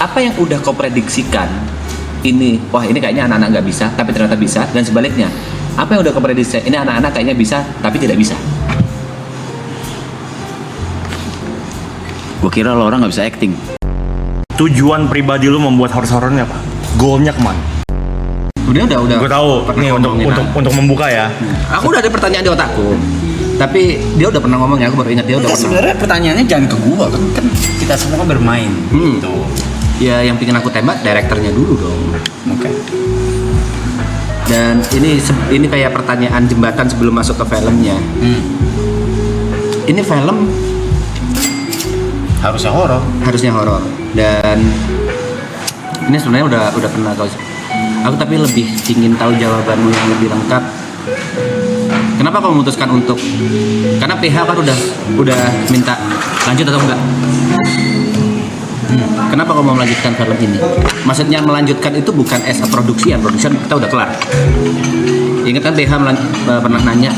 apa yang udah kau prediksikan ini, wah ini kayaknya anak-anak nggak bisa tapi ternyata bisa, dan sebaliknya apa yang udah kau prediksikan ini anak-anak kayaknya bisa tapi tidak bisa? Gue kira lo orang nggak bisa acting. Tujuan pribadi lu membuat horor-horornya apa? Goalnya kemana? Udah. Gue tahu. Nih untuk membuka ya. Aku udah ada pertanyaan di otakku. Tapi dia udah pernah ngomong ya, aku baru ingat dia udah pernah. Sebenarnya pertanyaannya jangan ke gua kan kita semua bermain gitu. Ya yang bikin aku tembak direkturnya dulu dong. Oke. Dan ini kayak pertanyaan jembatan sebelum masuk ke filmnya. Ini film Harusnya horor. Dan ini sebenarnya udah pernah tahu. Aku tapi lebih ingin tahu jawabanmu yang lebih lengkap. Kenapa kamu memutuskan untuk? Karena PH kan udah minta lanjut atau enggak? Kenapa kamu mau melanjutkan film ini? Maksudnya melanjutkan itu bukan as a production kita udah kelar. Ingat kan PH pernah nanya,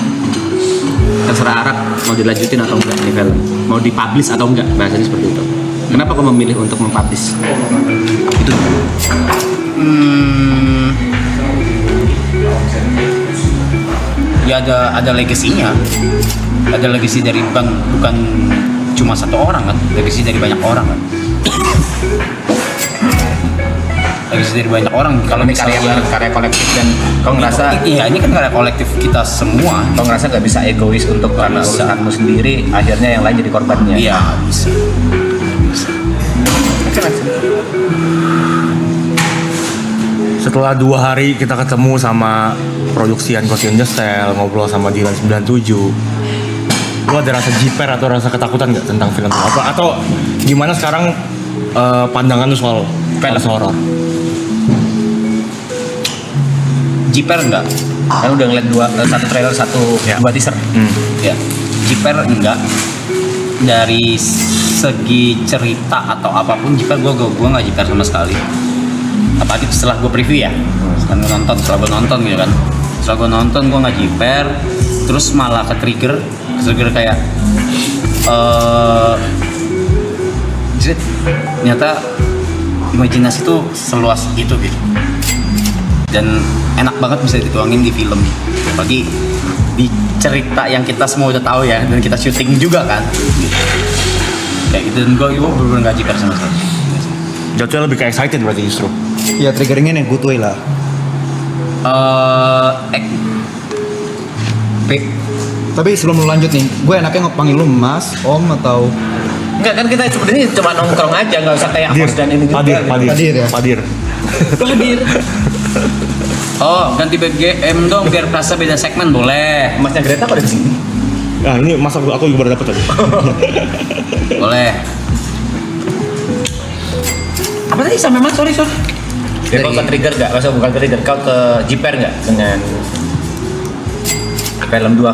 terserah Arab mau dilanjutin atau enggak ini film, mau dipublish atau enggak, bahasanya seperti itu. Kenapa kamu memilih untuk mempublish? Itu. Ya ada legasinya. Ada legasi dari bukan cuma satu orang kan, legasi dari banyak orang kan. Legasi dari banyak orang. Kalau misalnya karya kolektif, dan kau ngerasa iya ini kan karya kolektif kita semua. kau ngerasa nggak bisa egois untuk karena urusanmu sendiri, akhirnya yang lain jadi korbannya. Iya bisa. Setelah 2 hari kita ketemu sama produksian Kosion Justel, ngobrol sama Dilan 97, lu ada rasa jiper atau rasa ketakutan nggak tentang film itu? Atau gimana sekarang pandangan lu soal film horor? Jiper enggak? Kan udah ngeliat satu trailer, dua teaser. Ya. Jiper enggak. Dari segi cerita atau apapun jiper gue nggak jiper sama sekali. Apalagi setelah gue preview ya, setelah gue nonton gitu kan. Setelah gue nonton gue nggak jiper, terus malah ke trigger kayak ternyata imajinasi tuh seluas itu gitu. Dan enak banget bisa dituangin di film, apalagi di cerita yang kita semua udah tahu ya, dan kita syuting juga kan gitu. Kayak gitu, dan gue bener-bener gak jiper sama sekali. Jatuhnya lebih kayak excited berarti justru. Ya triggeringnya yang good way lah. Tapi sebelum lu lanjut nih, gue enaknya panggil lu Mas, Om atau Enggak kan, kita sebenarnya cuma nongkrong aja, nggak usah kayak host dan ini juga. Padir ya. Padir. Oh, ganti BGM dong biar kerasa beda segmen, boleh. Masnya Greta kok ada di sini? Nah ini masa aku juga baru dapet tadi. Boleh. Apa tadi sampai Mas? Sorry. Ya, kau ke trigger nggak? Maksudnya bukan trigger, kau ke jiper nggak dengan dua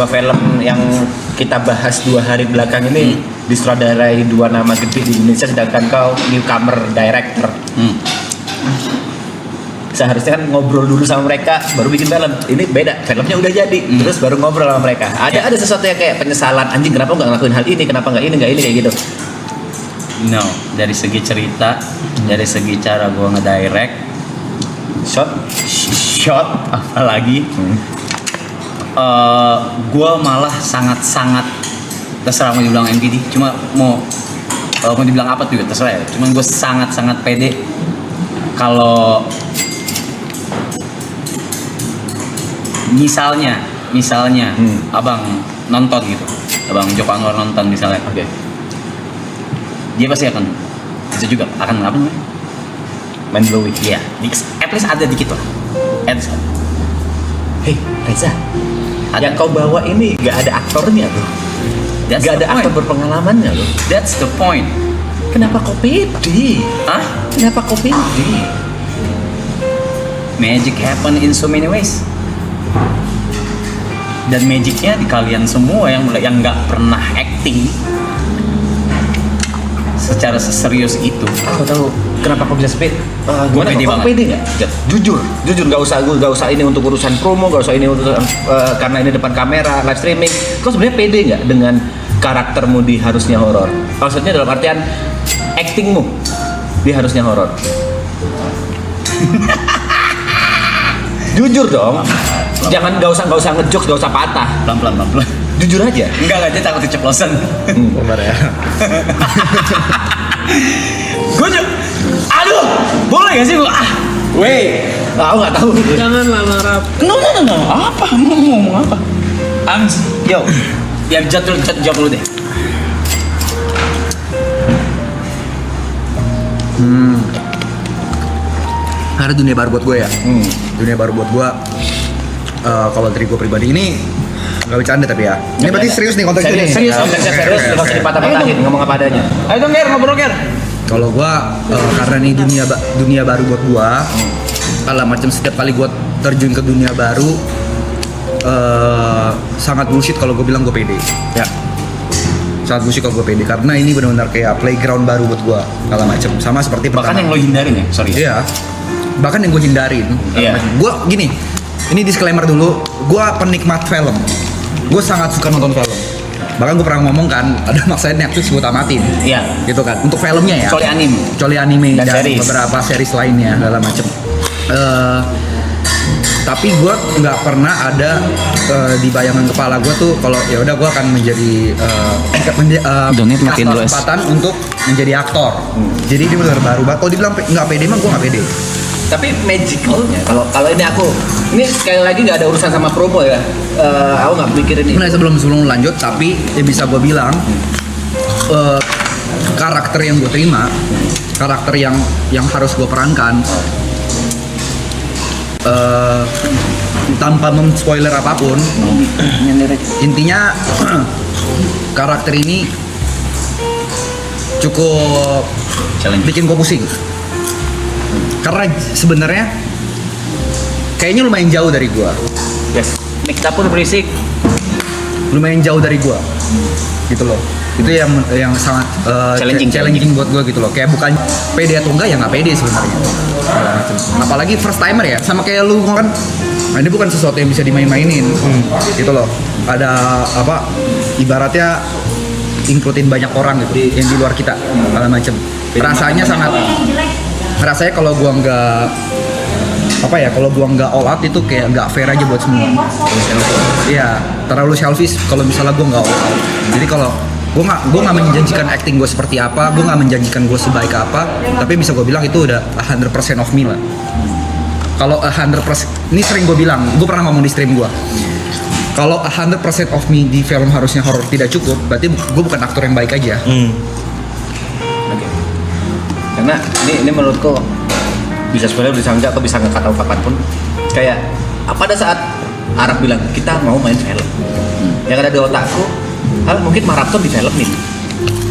film yang kita bahas 2 hari belakang ini disutradarai 2 nama gede di Indonesia, sedangkan kau newcomer director. Seharusnya kan ngobrol dulu sama mereka baru bikin film. Ini beda, filmnya udah jadi terus baru ngobrol sama mereka. Ada sesuatu yang kayak penyesalan, anjing kenapa nggak ngelakuin hal ini, kenapa nggak ini kayak gitu. No, dari segi cerita, dari segi cara gue ngedirect, shot apalagi, gue malah sangat terserah mau dibilang MPD, cuma mau dibilang apa tuh ya terserah ya. Cuman gue sangat pede kalau misalnya abang nonton gitu, abang Joko Anwar nonton misalnya. Oke. Dia pasti akan apa namanya? Mind blowing. Iya, at least ada dikit lah. Hey Reza, yang kau bawa ini gak ada aktornya tuh. Gak ada aktor berpengalamannya loh. That's the point. Kenapa kau pede? Hah? Kenapa kau pede? Magic happen in so many ways. Dan magicnya di kalian semua yang nggak pernah acting secara serius itu. Aku tahu kenapa kau bisa pede. Gue pede banget. Pede nggak? Jujur nggak usah ini untuk urusan promo, nggak usah ini untuk karena ini depan kamera live streaming. Kau sebenarnya pede nggak dengan karaktermu di harusnya horor? Maksudnya dalam artian actingmu. dia harusnya horor. Jujur dong. Jangan nggak usah ngejokes, nggak usah patah. Pelan-pelan. Jujur aja. Enggak, dia takut keceplosan. Benar ya. Gue juga, aduh, boleh gak sih gue? Weh, nggak tahu. Jangan larap. No. Apa? Mau ngomong apa? Yo, yang jawab dulu deh. Ada dunia baru buat gue ya. Dunia baru buat gue. Kalau dari gue pribadi ini nggak bercanda tapi ya. Ini berarti serius nih konteksnya nih. Serius, konteksnya serius, nggak usah dipatah-patahin, ngomong apa adanya. Ayo dong, Ger, ngobrol, Ger. Kalau gue karena ini dunia baru buat gue. Kalau macam setiap kali gue terjun ke dunia baru, sangat bullshit kalau gue bilang gue pede. Ya. Sangat bullshit kalau gue pede karena ini benar-benar kayak playground baru buat gue. Kalau macam sama seperti Bahkan yang pertama. lo hindarin ya, sorry. Iya. Bahkan yang gue hindarin. Iya. Gue gini, ini disclaimer dulu. Gue penikmat film. Gue sangat suka nonton film. Bahkan gue pernah ngomong kan, ada maksudnya Netflix gue tamatin. Iya. Gitu kan. Untuk filmnya ya. Kecuali anime Dan dan series. beberapa series lainnya segala macem. Tapi gue nggak pernah ada di bayangan kepala gue tuh kalau ya udah gue akan menjadi Donate makin kasih luas. kesempatan untuk menjadi aktor. Jadi ini benar baru banget. Kalau dibilang nggak pede mah gue nggak pede. Tapi magicalnya, kalau ini sekali lagi nggak ada urusan sama promo ya. Aku nggak mikirin ini. Nah sebelum lanjut, tapi ya bisa gue bilang karakter yang gue terima, karakter yang harus gue perankan, tanpa mem-spoiler apapun, intinya karakter ini cukup Challenge. bikin gue pusing. Karena sebenarnya kayaknya lumayan jauh dari gue. Yes. Mic dapur berisik. Lumayan jauh dari gua gitu loh. Itu yang sangat Challenging. buat gua gitu loh. Kayak bukan pede atau enggak ya nggak pede sebenarnya. Apalagi first timer ya, sama kayak lu kan. Nah, ini bukan sesuatu yang bisa dimain-mainin gitu loh. Ada apa ibaratnya includein banyak orang gitu yang di luar kita segala macem. Rasanya kalau gua nggak kalau gua nggak all out itu kayak nggak fair aja buat semua. Iya, terlalu selfish kalau misalnya gua nggak all out. Jadi kalau gua nggak menjanjikan acting gua seperti apa, gua nggak menjanjikan gua sebaik apa, tapi bisa gua bilang itu udah 100% of me lah. Kalau 100%, ini sering gua bilang, gua pernah ngomong di stream gua. Kalau 100% of me di film harusnya horror tidak cukup, berarti gua bukan aktor yang baik aja. Oke. Karena ini menurutku bisa spoiler, bisa enggak, atau bisa nggak tahu kapanpun. Kayak pada saat Arab bilang kita mau main film, yang ada di otakku, mungkin maraton di film nih.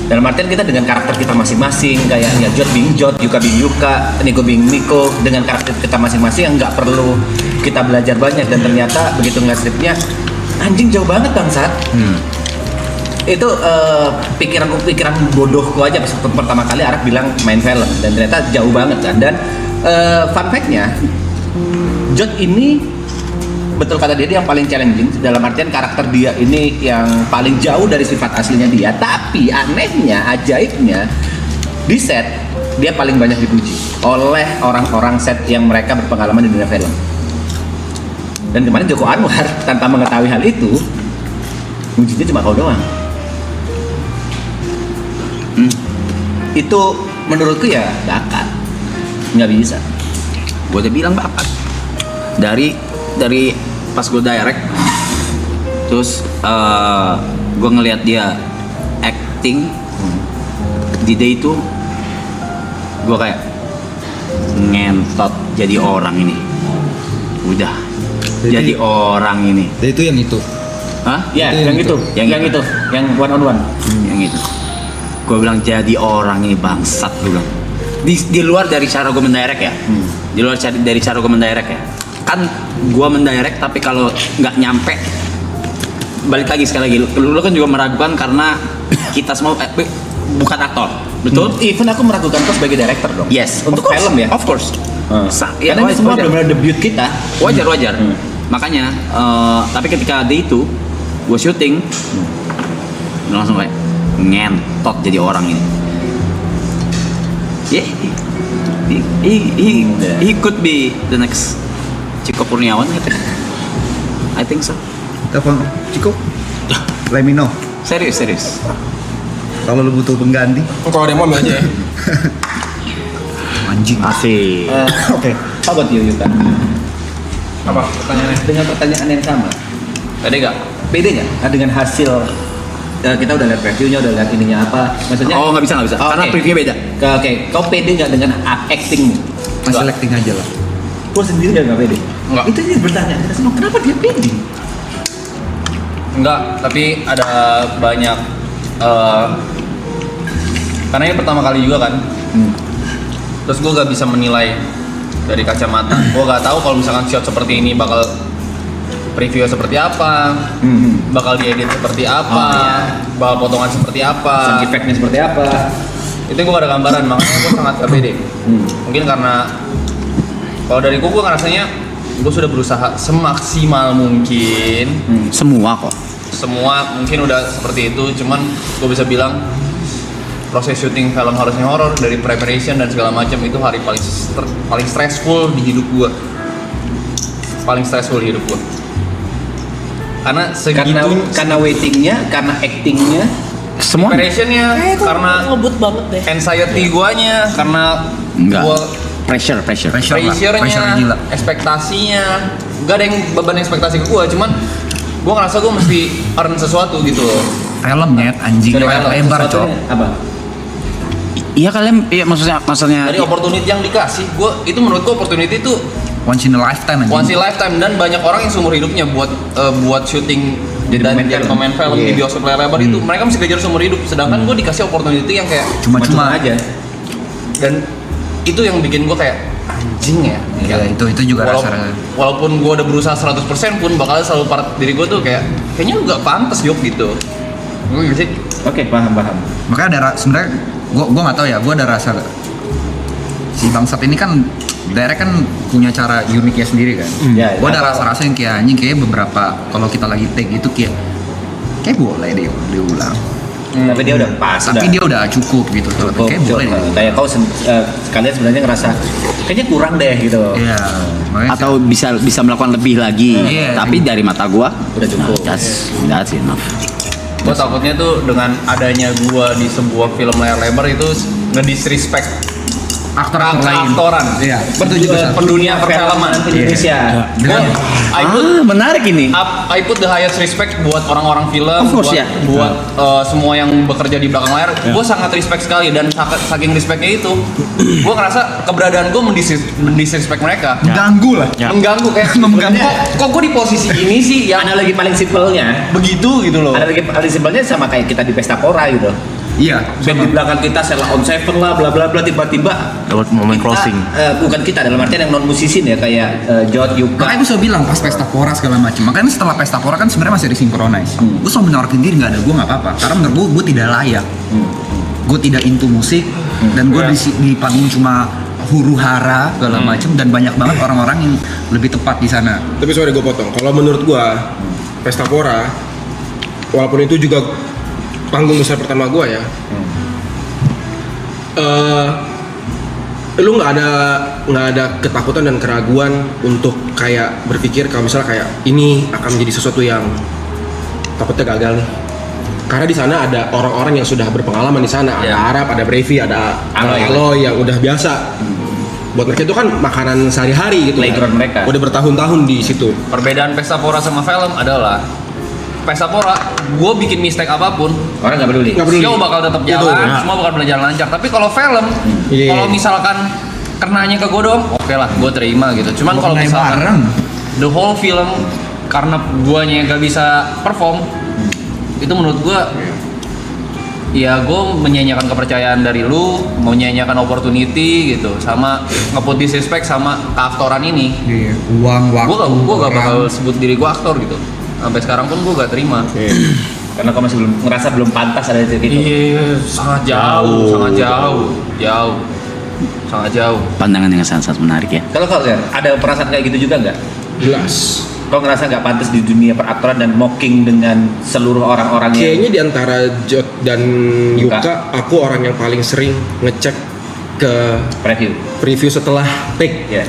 Dalam artian kita dengan karakter kita masing-masing, kayak ya Jod being Jod, Yuka being Yuka, Niko being Niko, dengan karakter kita masing-masing yang nggak perlu kita belajar banyak. Dan ternyata begitu ngeliat skripnya, anjing jauh banget bangsat. Itu pikiran bodohku aja pas pertama kali Arab bilang main film, dan ternyata jauh banget kan. Dan fun fact-nya, Jod ini betul kata dia yang paling challenging, dalam artian karakter dia ini yang paling jauh dari sifat aslinya dia. Tapi anehnya, ajaibnya, di set dia paling banyak dipuji oleh orang-orang set yang mereka berpengalaman di dunia film. Dan kemarin Joko Anwar tanpa mengetahui hal itu, mujinya cuma kau doang. Itu menurutku ya bakat, nggak bisa. Gue udah bilang bakat dari pas gue direct, terus gue ngelihat dia acting di day itu, gue kayak ngentot jadi orang ini, udah jadi orang ini. Itu yang itu. Hah? Ya, Itu yang itu, yang one on one. Yang itu. Gue bilang jadi orang ini bangsat, gue bilang. Di luar dari cara gue mendirect ya. Di luar dari cara gue mendirect ya. Kan gue mendirect, tapi kalau nggak nyampe, balik lagi sekali lagi. Lu kan juga meragukan karena kita semua bukan aktor, betul? Even aku meragukan kau sebagai director dong. Yes, Untuk of course, film ya. Of course. Ya, Karena ini semua wajar. benar-benar debut kita. Wajar. Makanya, tapi ketika day itu gue syuting, langsung kayak ngentot jadi orang ini. Yeah, he could be the next Ciko Kurniawan. I think so. Telepon Ciko. Let me know. Serius. Kalau lu butuh pengganti. Kalau dia mau ambil aja ya. Anjing. Asik. Oke. How about you, Yuka? Apa? Dengan pertanyaan yang sama. Tadi nggak? Pede nggak dengan hasil kita udah lihat reviewnya, udah lihat ininya apa? Maksudnya? Oh nggak bisa. Karena Oke. previewnya beda. Oke, kau pede nggak dengan actingmu? Masih acting aja lah. Kau sendiri udah nggak pede? Nggak. Itu dia bertanya kita semua, kenapa dia pede? Enggak, tapi ada banyak karena ini pertama kali juga kan. Terus gue gak bisa menilai dari kacamata. Gue gak tahu kalau misalkan shot seperti ini bakal preview seperti apa, bakal diedit seperti apa, bakal potongan seperti apa, Sound effect-nya seperti apa? itu gue gak ada gambaran, makanya gue sangat gak pede. Mungkin karena kalau dari gue ngerasanya gue sudah berusaha semaksimal mungkin. Semua kok. Semua mungkin udah seperti itu, cuman gue bisa bilang proses syuting film harusnya horor dari preparation dan segala macam itu hari paling stressful di hidup gue, paling stressful di hidup gue karena segitu Karena waitingnya, karena actingnya, Semua. preparationnya, karena ngebut banget deh. anxiety guanya, karena Enggak. gue Pressure. Pressure gila. pressure-nya, ekspektasinya, gak ada yang beban ekspektasi ke gue, cuman gue ngerasa gue mesti earn sesuatu gitu loh. Filmnya anjing Dari layar film, lebar cok. sesuatunya apa? Iya kalian, iya maksudnya Dari opportunity yang dikasih, itu menurut gue opportunity itu Once in a lifetime anjing. once in lifetime, dan banyak orang yang seumur hidupnya buat syuting Jadi dan pemain film. pemain film di bioskop layar lebar itu mereka mesti kejar seumur hidup, sedangkan gue dikasih opportunity yang kayak Cuma-cuma aja. dan itu yang bikin gue kayak anjing ya. Ya, itu juga Walaupun gue udah berusaha 100% pun bakal selalu part diri gue tuh kayaknya lu gak pantas Yok gitu. Gue gitu sih. Oke, paham. makanya sebenarnya gua nggak tahu ya, gua ada rasa si bangsat ini kan daerah kan punya cara uniknya sendiri kan. Ya, Gua ada apa- rasa-rasa yang kayak anjing, kayak beberapa kalau kita lagi take itu kayak boleh deh diulang. Tapi dia udah pas. Tapi dia udah cukup gitu tuh. cukup, Kayak boleh deh. kayak kau kalian sebenarnya ngerasa kayaknya kurang deh gitu. Iya. makanya atau bisa melakukan lebih lagi. Iya. Tapi dari mata gua Udah cukup. that's enough. Gue takutnya tuh dengan adanya gue di sebuah film layar lebar itu ngedisrespect aktor-aktor lain. aktoran. Iya. Setuju gua. Pendunia perfilman Indonesia. I put Menarik ini. I put the highest respect buat orang-orang film, Of course, buat, ya. buat semua yang bekerja di belakang layar. Gue sangat respect sekali, dan saking respectnya itu, gue ngerasa keberadaan gue mendisrespect mereka, Mengganggu lah. mengganggu kayak Mengganggu. kok gue di posisi ini sih yang Analogi paling simpelnya, begitu gitu loh. analogi paling simpelnya sama kayak kita di pesta pora gitu. Iya. Band di belakang kita Sheila on Seven lah, bla bla bla, tiba-tiba Dapat momen kita, closing. bukan kita dalam artian yang non musisi ya, kayak Jod, Yuka. Makanya gue selalu bilang pas pesta pora segala macam. Makanya setelah pesta pora kan sebenarnya masih disinkronize. Gue selalu menawarkan diri, nggak ada gue nggak apa-apa. Karena menurut gue tidak layak. Gue tidak into musik dan gue di panggung cuma huru hara segala macam, dan banyak banget orang-orang yang lebih tepat di sana. Tapi sorry gue potong. Kalau menurut gua Pesta Pora, walaupun itu juga panggung besar pertama gua ya, lu nggak ada ketakutan dan keraguan untuk kayak berpikir kalau misalnya kayak ini akan menjadi sesuatu yang takutnya gagal nih. Karena di sana ada orang-orang yang sudah berpengalaman di sana, ada Arab, ada Brevi, ada Aloy yang udah biasa. Buat mereka itu kan makanan sehari-hari gitu. Playground mereka. Udah bertahun-tahun di situ. Perbedaan pesta pora sama film adalah pesta pora, gue bikin mistake apapun, Orang nggak peduli. Nggak peduli. show bakal tetap Itu, jalan, ya. semua bakal berjalan lancar. Tapi kalau film, Iya. kalau misalkan kenanya ke gue doang, oke lah, gue terima gitu. Cuman kalau Naik misalkan bareng. the whole film karena guanya yang gak bisa perform, itu menurut gue, ya gue menyanyiakan kepercayaan dari lu, menyanyiakan opportunity gitu, sama nge-put disrespect sama keaktoran ini. Iya. Uang, waktu. Gue gak orang. bakal sebut diri gue aktor gitu. Sampai sekarang pun gue gak terima. Karena kau masih belum ngerasa belum pantas ada di situ. Iya, sangat jauh, sangat jauh. Pandangan yang sangat menarik ya. Kalau kau Ger, ada perasaan kayak gitu juga nggak? Jelas. Kau ngerasa nggak pantas di dunia peraktoran dan mocking dengan seluruh orang-orang yang Kayaknya di antara Jod dan Yuka, aku orang yang paling sering ngecek ke preview setelah take. Ya.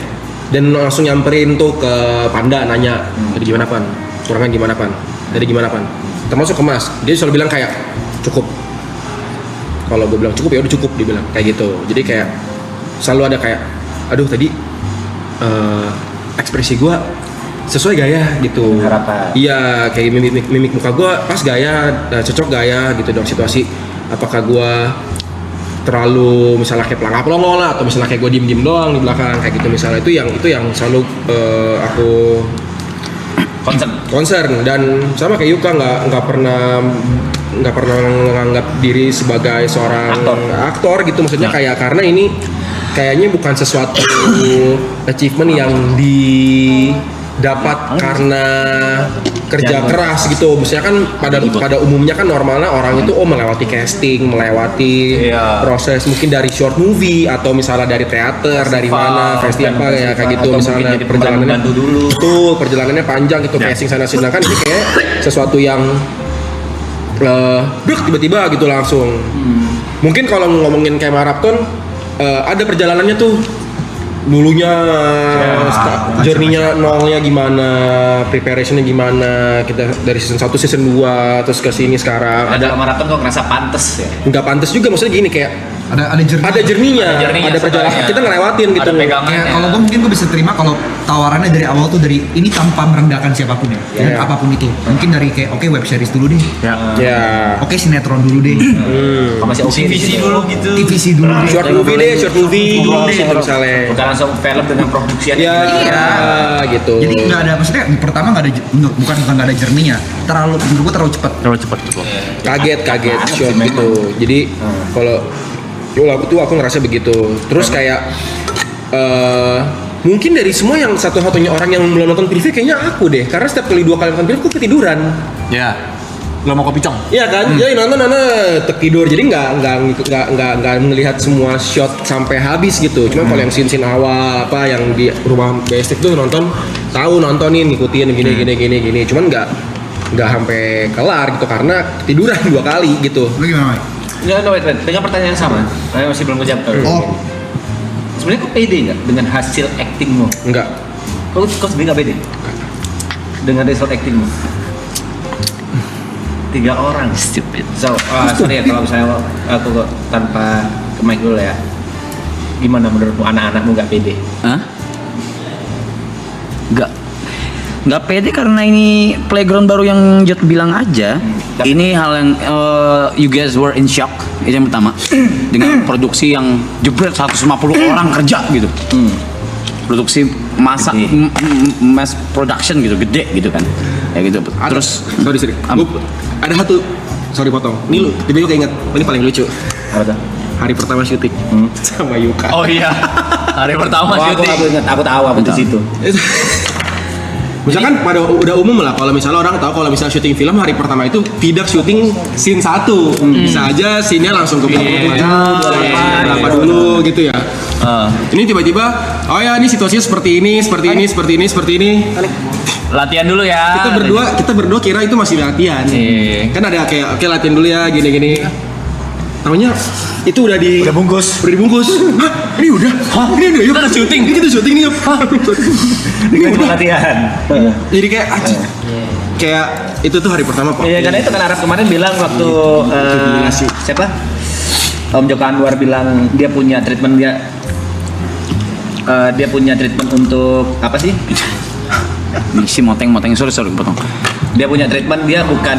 Dan langsung nyamperin tuh ke Panda nanya, jadi gimana Pan? Kurangnya gimana Pan? Jadi gimana Pan? Termasuk ke Mas, dia selalu bilang kayak cukup. Kalau gue bilang cukup ya udah cukup, dia bilang kayak gitu. Jadi kayak selalu ada kayak, aduh tadi ekspresi gue sesuai gaya gitu. Harapan. Iya, kayak mimik muka gue pas gaya, cocok gaya gitu dong situasi. Apakah gue terlalu misalnya kayak pelangap-pelongo lah, atau misalnya kayak gue diem-diem doang di belakang kayak gitu misalnya, itu yang selalu aku concern. Dan sama kayak Yuka nggak pernah menganggap diri sebagai seorang aktor gitu, maksudnya kayak karena ini kayaknya bukan sesuatu achievement yang didapat karena kerja keras gitu. Misalnya kan pada umumnya kan normalnya orang itu melewati casting, melewati proses mungkin dari short movie atau misalnya dari teater, dari mana festival ya kayak gitu, misalnya perjalanannya tuh perjalanannya panjang gitu, casting sana sini. Kan ini kayak sesuatu yang tiba-tiba gitu langsung. Mungkin kalau ngomongin kayak Marathon ada perjalanannya tuh dulunya, journey-nya nolnya gimana, preparationnya gimana, kita dari season 1, season 2 terus ke sini sekarang. Ada Marathon kok ngerasa pantes ya? Nggak pantas juga, maksudnya gini kayak ada journey. ada journey-nya, ada perjalanan, kita ngelewatin gitu. Kayak kalau gue mungkin gue bisa terima kalau tawarannya dari awal tuh dari ini tanpa merendahkan siapapun ya, dan apapun itu. Mungkin dari kayak oke, web series dulu deh, oke sinetron dulu deh, Masih oke dulu gitu. TVC dulu deh, short movie dulu deh misalnya. Bukan langsung film dengan produksian. Iya, gitu. Jadi nggak ada, maksudnya pertama nggak ada, bukan nggak ada journey-nya, menurut gue terlalu cepat. Kaget short gitu. Jadi kalau aku ngerasa begitu. Terus kayak mungkin dari semua yang satu-satunya orang yang belum nonton preview kayaknya aku deh, karena setiap kali 2 kali nonton preview aku ketiduran. Ya. Lo mau kopi cong? Iya kan? Jadi nonton tertidur. Jadi nggak melihat semua shot sampai habis gitu. Cuma kalau yang scene awal apa yang di rumah basic tuh nontonin ngikutin gini. Cuman nggak sampai kelar gitu karena ketiduran 2 kali gitu. Lu gimana, Mike? No, wait. Dengan pertanyaan yang sama, saya masih belum menjawab. Sebenarnya kok pede nggak dengan hasil actingmu? Enggak. Kok sebenarnya nggak pede dengan result actingmu? 3 orang. Stupid. So, sorry ya kalau misalnya aku tanpa ke mic dulu ya. Gimana menurutmu anak-anakmu nggak pede? Hah? Nggak pede karena ini playground baru yang Jot bilang aja. Ini hal yang you guys were in shock. Itu yang pertama. Dengan produksi yang jebret 150 orang kerja gitu. Produksi mass production gitu, gede gitu kan. Ya gitu. Terus sorry. Ada satu, sorry potong. Ini lu, tiba-tiba keinget, ini paling lucu. Apa tuh? Hari pertama syuting sama Yuka. Oh iya. Hari pertama syuting. Aku ingat, aku tahu apa di situ. Misalkan pada udah umum lah kalau misalnya orang tahu kalau misalnya syuting film hari pertama itu tidak syuting scene 1. Bisa aja scene-nya langsung ke berapa dulu gitu ya. Ini tiba-tiba ini situasinya seperti ini. Latihan dulu ya. Kita berdua kira itu masih latihan. Kan ada kayak oke latihan dulu ya gini. Taunya itu udah dibungkus. Hah? Ini udah? Ini udah yuk. Kita syuting nih yuk. Dengan latihan. Jadi kayak kayak itu tuh hari pertama Pak. Iya, karena itu kan Arab kemarin bilang waktu siapa? Om Joko Anwar bilang dia punya treatment untuk apa sih? misi moteng sorry potong. Dia punya treatment, dia bukan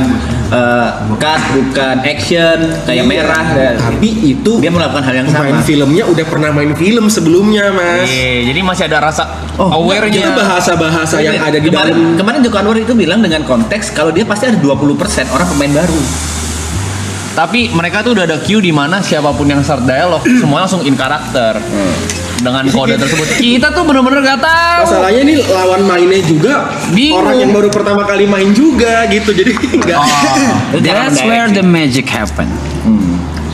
cut, bukan action kayak merah. Tapi itu dia melakukan hal yang sama. Main filmnya udah pernah main film sebelumnya Mas. Jadi masih ada rasa aware-nya. Itu bahasa-bahasa yang ada di dalam. Kemarin Joko Anwar itu bilang dengan konteks kalau dia pasti ada 20% orang pemain baru. Tapi mereka tuh udah ada cue di mana siapapun yang start dialog semua langsung in karakter. Dengan kode tersebut. Kita tuh bener-bener gak tahu. Masalahnya ini lawan mainnya juga bingung. Orang yang baru pertama kali main juga gitu. Jadi enggak. That's where the magic happen.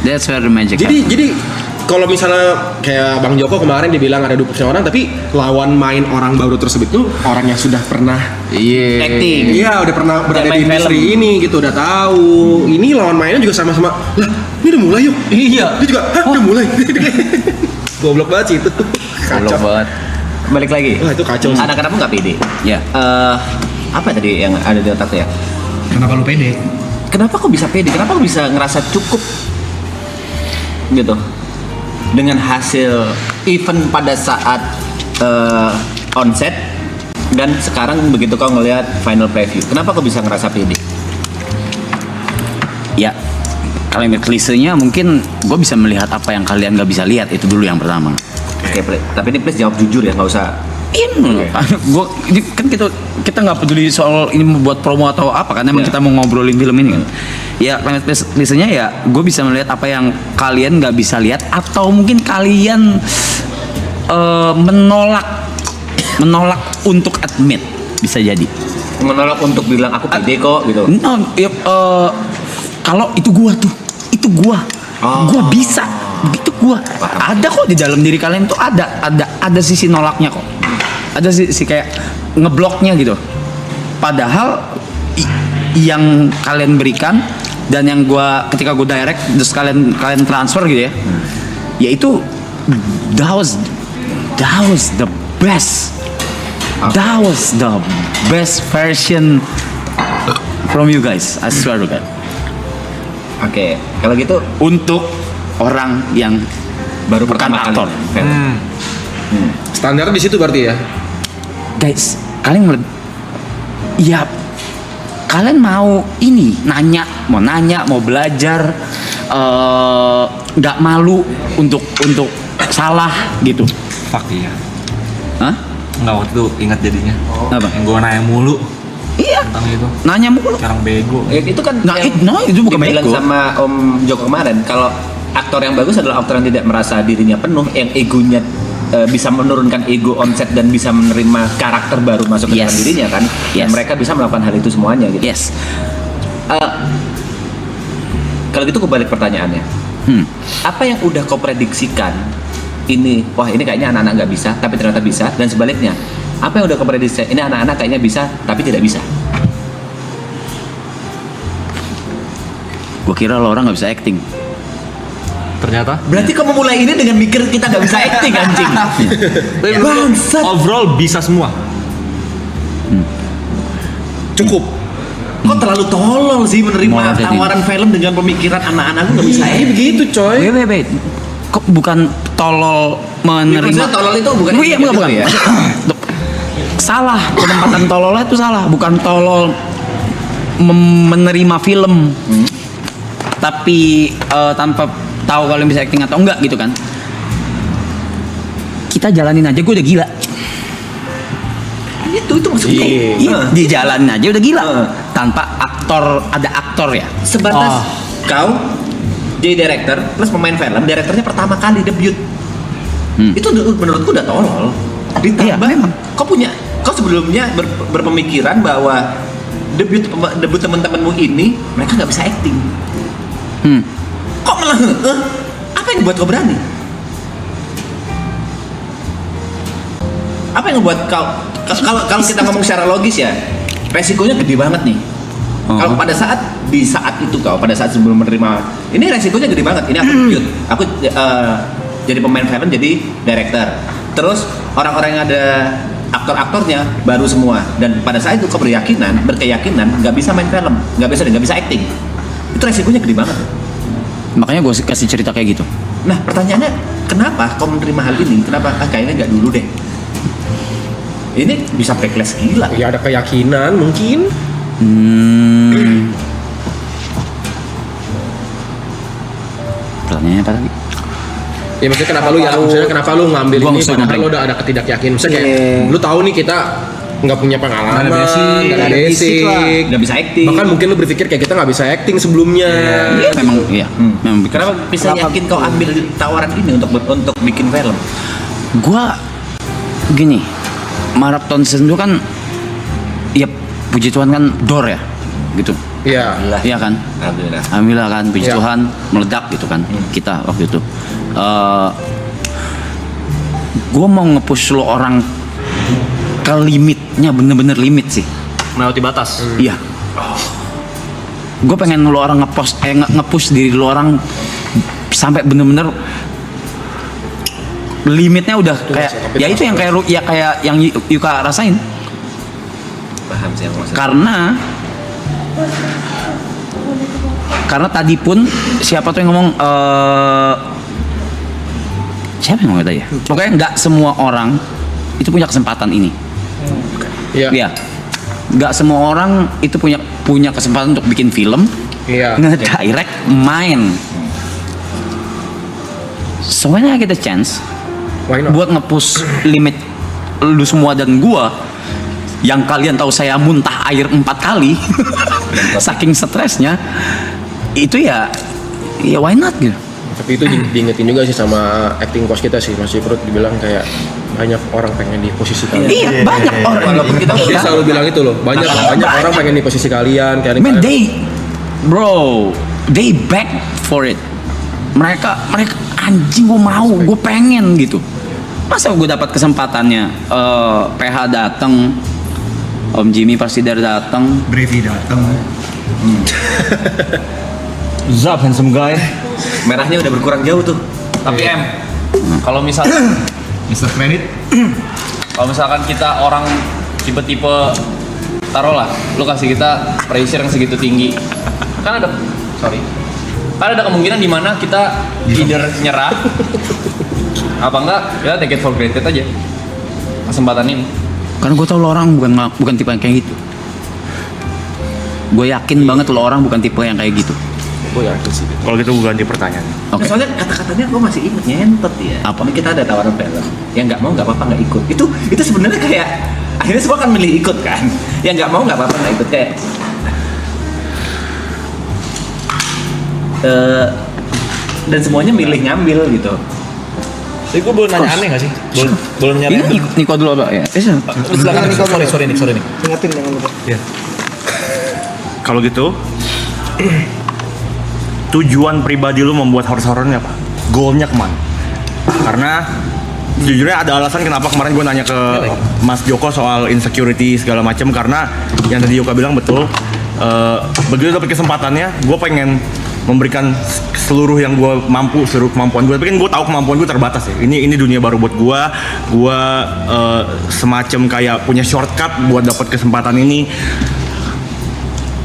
That's where the magic happen. Jadi kalau misalnya kayak Bang Joko kemarin dibilang ada 20% orang, tapi lawan main orang baru tersebut tuh orang yang sudah pernah acting. Iya, udah pernah berada di industri ini gitu, udah tahu. Ini lawan mainnya juga sama-sama. Lah, ini udah mulai yuk. Iya. Dia juga, udah mulai. Goblok banget sih itu. Goblok Kacau. banget. Balik lagi. Wah, itu kacau sih. Anak kenapa nggak pede? Ya. Apa tadi yang ada di otak ya? Kenapa lu pede? Kenapa kok bisa pede? Kenapa kok bisa ngerasa cukup gitu dengan hasil event pada saat onset dan sekarang begitu kau ngelihat final preview, kenapa kau bisa ngerasa pede? Ya, kalimat klisenya mungkin gue bisa melihat apa yang kalian nggak bisa lihat, itu dulu yang pertama. Oke, tapi ini please jawab jujur ya, nggak usah. Ini kan kita nggak peduli soal ini membuat promo atau apa kan, emang Ya. kita mau ngobrolin film ini kan. Ya kalimat klisenya ya gue bisa melihat apa yang kalian nggak bisa lihat, atau mungkin kalian menolak untuk admit, bisa jadi. Menolak untuk bilang aku pede kok gitu. No, ya, kalau itu gua tuh, itu gua, gua bisa, itu gua. Ada kok di dalam diri kalian tuh ada sisi nolaknya kok, ada sisi kayak ngebloknya gitu. Padahal yang kalian berikan dan yang gua ketika gua direct terus kalian transfer gitu ya, yaitu that was the best. That was the best version from you guys, I swear to God. Oke, kalau gitu Untuk orang yang baru bukan pertama kali aktor. film. Standar di situ berarti ya. Guys, kalian ya kalian mau ini mau nanya, mau belajar, nggak malu untuk salah gitu. Fuck iya. Hah? Nggak, waktu itu ingat jadinya. Apa? Yang gue nanya mulu Iya, tentang itu. nanya mulu. Sekarang bego. Itu kan Nah, yang itu bukan dibilang bego. sama Om Joko kemarin, kalau aktor yang bagus adalah aktor yang tidak merasa dirinya penuh, yang egonya bisa menurunkan ego onset dan bisa menerima karakter baru masuk ke dalam Yes. dirinya kan. Dan Yes. mereka bisa melakukan hal itu semuanya gitu. Yes. Kalau gitu aku balik pertanyaannya. Apa yang udah kau prediksikan ini, wah ini kayaknya anak-anak nggak bisa tapi ternyata bisa, dan sebaliknya apa yang udah kau prediksikan ini anak-anak kayaknya bisa tapi tidak bisa? Gue kira lo orang nggak bisa acting. Ternyata Berarti kau memulai ini dengan mikir kita nggak bisa acting anjing. Bangsat. overall bisa semua. Cukup. Kok terlalu tolol sih menerima Mau jadi. tawaran film dengan pemikiran anak-anak lu nggak bisa Ini acting. begitu coy. Wait. Kok bukan tolol menerima? Maksudnya tolol itu bukan Iya, gitu bukan. ya? Salah, penempatan tololnya itu salah, bukan tolol menerima film. Tapi tanpa tahu kalian bisa acting atau enggak gitu kan. Kita jalanin aja, gue udah gila. Itu maksudnya. Iya, dijalanin aja udah gila. Heeh. Tanpa ada aktor ya. Sebatas kau jadi director plus pemain film, direkturnya pertama kali debut. Itu menurutku udah tolol. Ditambah Iya, memang. kau sebelumnya berpemikiran bahwa debut teman-temanmu ini mereka nggak bisa acting. Kok malah apa yang buat kau berani? Apa yang membuat kau kalau kita ngomong secara logis ya, resikonya gede banget nih. Kalau pada saat itu pada saat sebelum menerima ini resikonya gede banget. Ini aku debut, aku jadi pemain film, jadi director. Terus orang-orang yang ada aktor-aktornya baru semua, dan pada saat itu kau berkeyakinan nggak bisa main film, nggak bisa acting. Itu resikonya gede banget. Makanya gue kasih cerita kayak gitu. Nah pertanyaannya, kenapa kau menerima hal ini? Kenapa kayaknya nggak dulu deh? Ini bisa backlash gila. Ya ada keyakinan mungkin. Pertanyaannya apa tadi? Ya maksudnya kenapa lu ngambil Gua ini nggak padahal ngambil. lu udah ada ketidakyakinan. Maksudnya kayak lu tahu nih kita nggak punya pengalaman, Nggak ada basic, nggak ada basic, nggak bisa acting. bahkan mungkin lu berpikir kayak kita nggak bisa acting sebelumnya. Iya, memang bikin. Kenapa bisa yakin kau ambil tawaran ini untuk bikin film? Gua gini, maraton season itu kan ya puji Tuhan kan door ya gitu. Iya. Iya kan? Alhamdulillah. Alhamdulillah kan, puji Iya. Tuhan meledak gitu kan kita waktu itu. Gue mau nge-push lo orang ke limitnya, bener-bener limit sih. Melewati batas. Iya. Gue pengen lo orang nge-push diri lo orang sampai bener-bener limitnya udah kayak tapi ya itu yang kayak yang Yuka rasain. Paham sih yang maksud. Karena tadi pun siapa tuh yang ngomong siapa yang ngomong tadi ya? Pokoknya nggak semua orang itu punya kesempatan ini. Iya. Iya. Nggak semua orang itu punya kesempatan untuk bikin film, Iya. nge-direct, main. So when I get a chance Why not? buat nge-push limit lu semua dan gua yang kalian tahu saya muntah air 4 kali saking stresnya itu ya why not gitu. Tapi itu diingetin juga sih sama acting coach kita sih, Mas Ciprut dibilang kayak banyak orang pengen di posisi kalian. Iya, banyak orang. Walaupun kita Dia udah selalu bilang itu loh, banyak orang pengen di posisi kalian kayak Man, they beg for it. Mereka anjing gue mau, gue pengen gitu. Masa gue dapat kesempatannya PH datang, Om Jimmy pasti dari datang. Brevi datang. Zap handsome guy. merahnya udah berkurang jauh tuh. Tapi kalau misalkan Mr. Credit. kalau misalkan kita orang tipe-tipe taruhlah lu kasih kita pressure yang segitu tinggi, kan ada kemungkinan di mana kita either nyerah apa enggak ya take it for granted aja kesempatan ini. Karena gue tau lo orang bukan tipe yang kayak gitu. Gue yakin banget lo orang bukan tipe yang kayak gitu. gue yakin sih. Kalau gitu gue ganti pertanyaan. Oke. Soalnya kata-katanya gue masih inget nyentet ya. Apa? Ini kita ada tawaran film. Yang nggak mau nggak apa-apa nggak ikut. Itu sebenarnya kayak akhirnya semua kan milih ikut kan. Yang nggak mau nggak apa-apa nggak ikut kayak. Dan semuanya milih ngambil gitu. Tapi gue boleh nanya aneh gak sih? Boleh nanya Ini Niko dulu apa ya? Silakan Niko. Sorry Nick. Ingatin jangan lupa. Kalau gitu, tujuan pribadi lu membuat horor-horornya apa? Goalnya kemana? Karena jujurnya ada alasan kenapa kemarin gue nanya ke Mas Joko soal insecurity segala macam, karena yang tadi Yoka bilang betul. Begitu dapet kesempatannya, gue pengen memberikan seluruh yang gue mampu, seluruh kemampuan gue. Tapi kan gue tahu kemampuan gue terbatas ya. Ini dunia baru buat gue. Gue semacam kayak punya shortcut buat dapat kesempatan ini.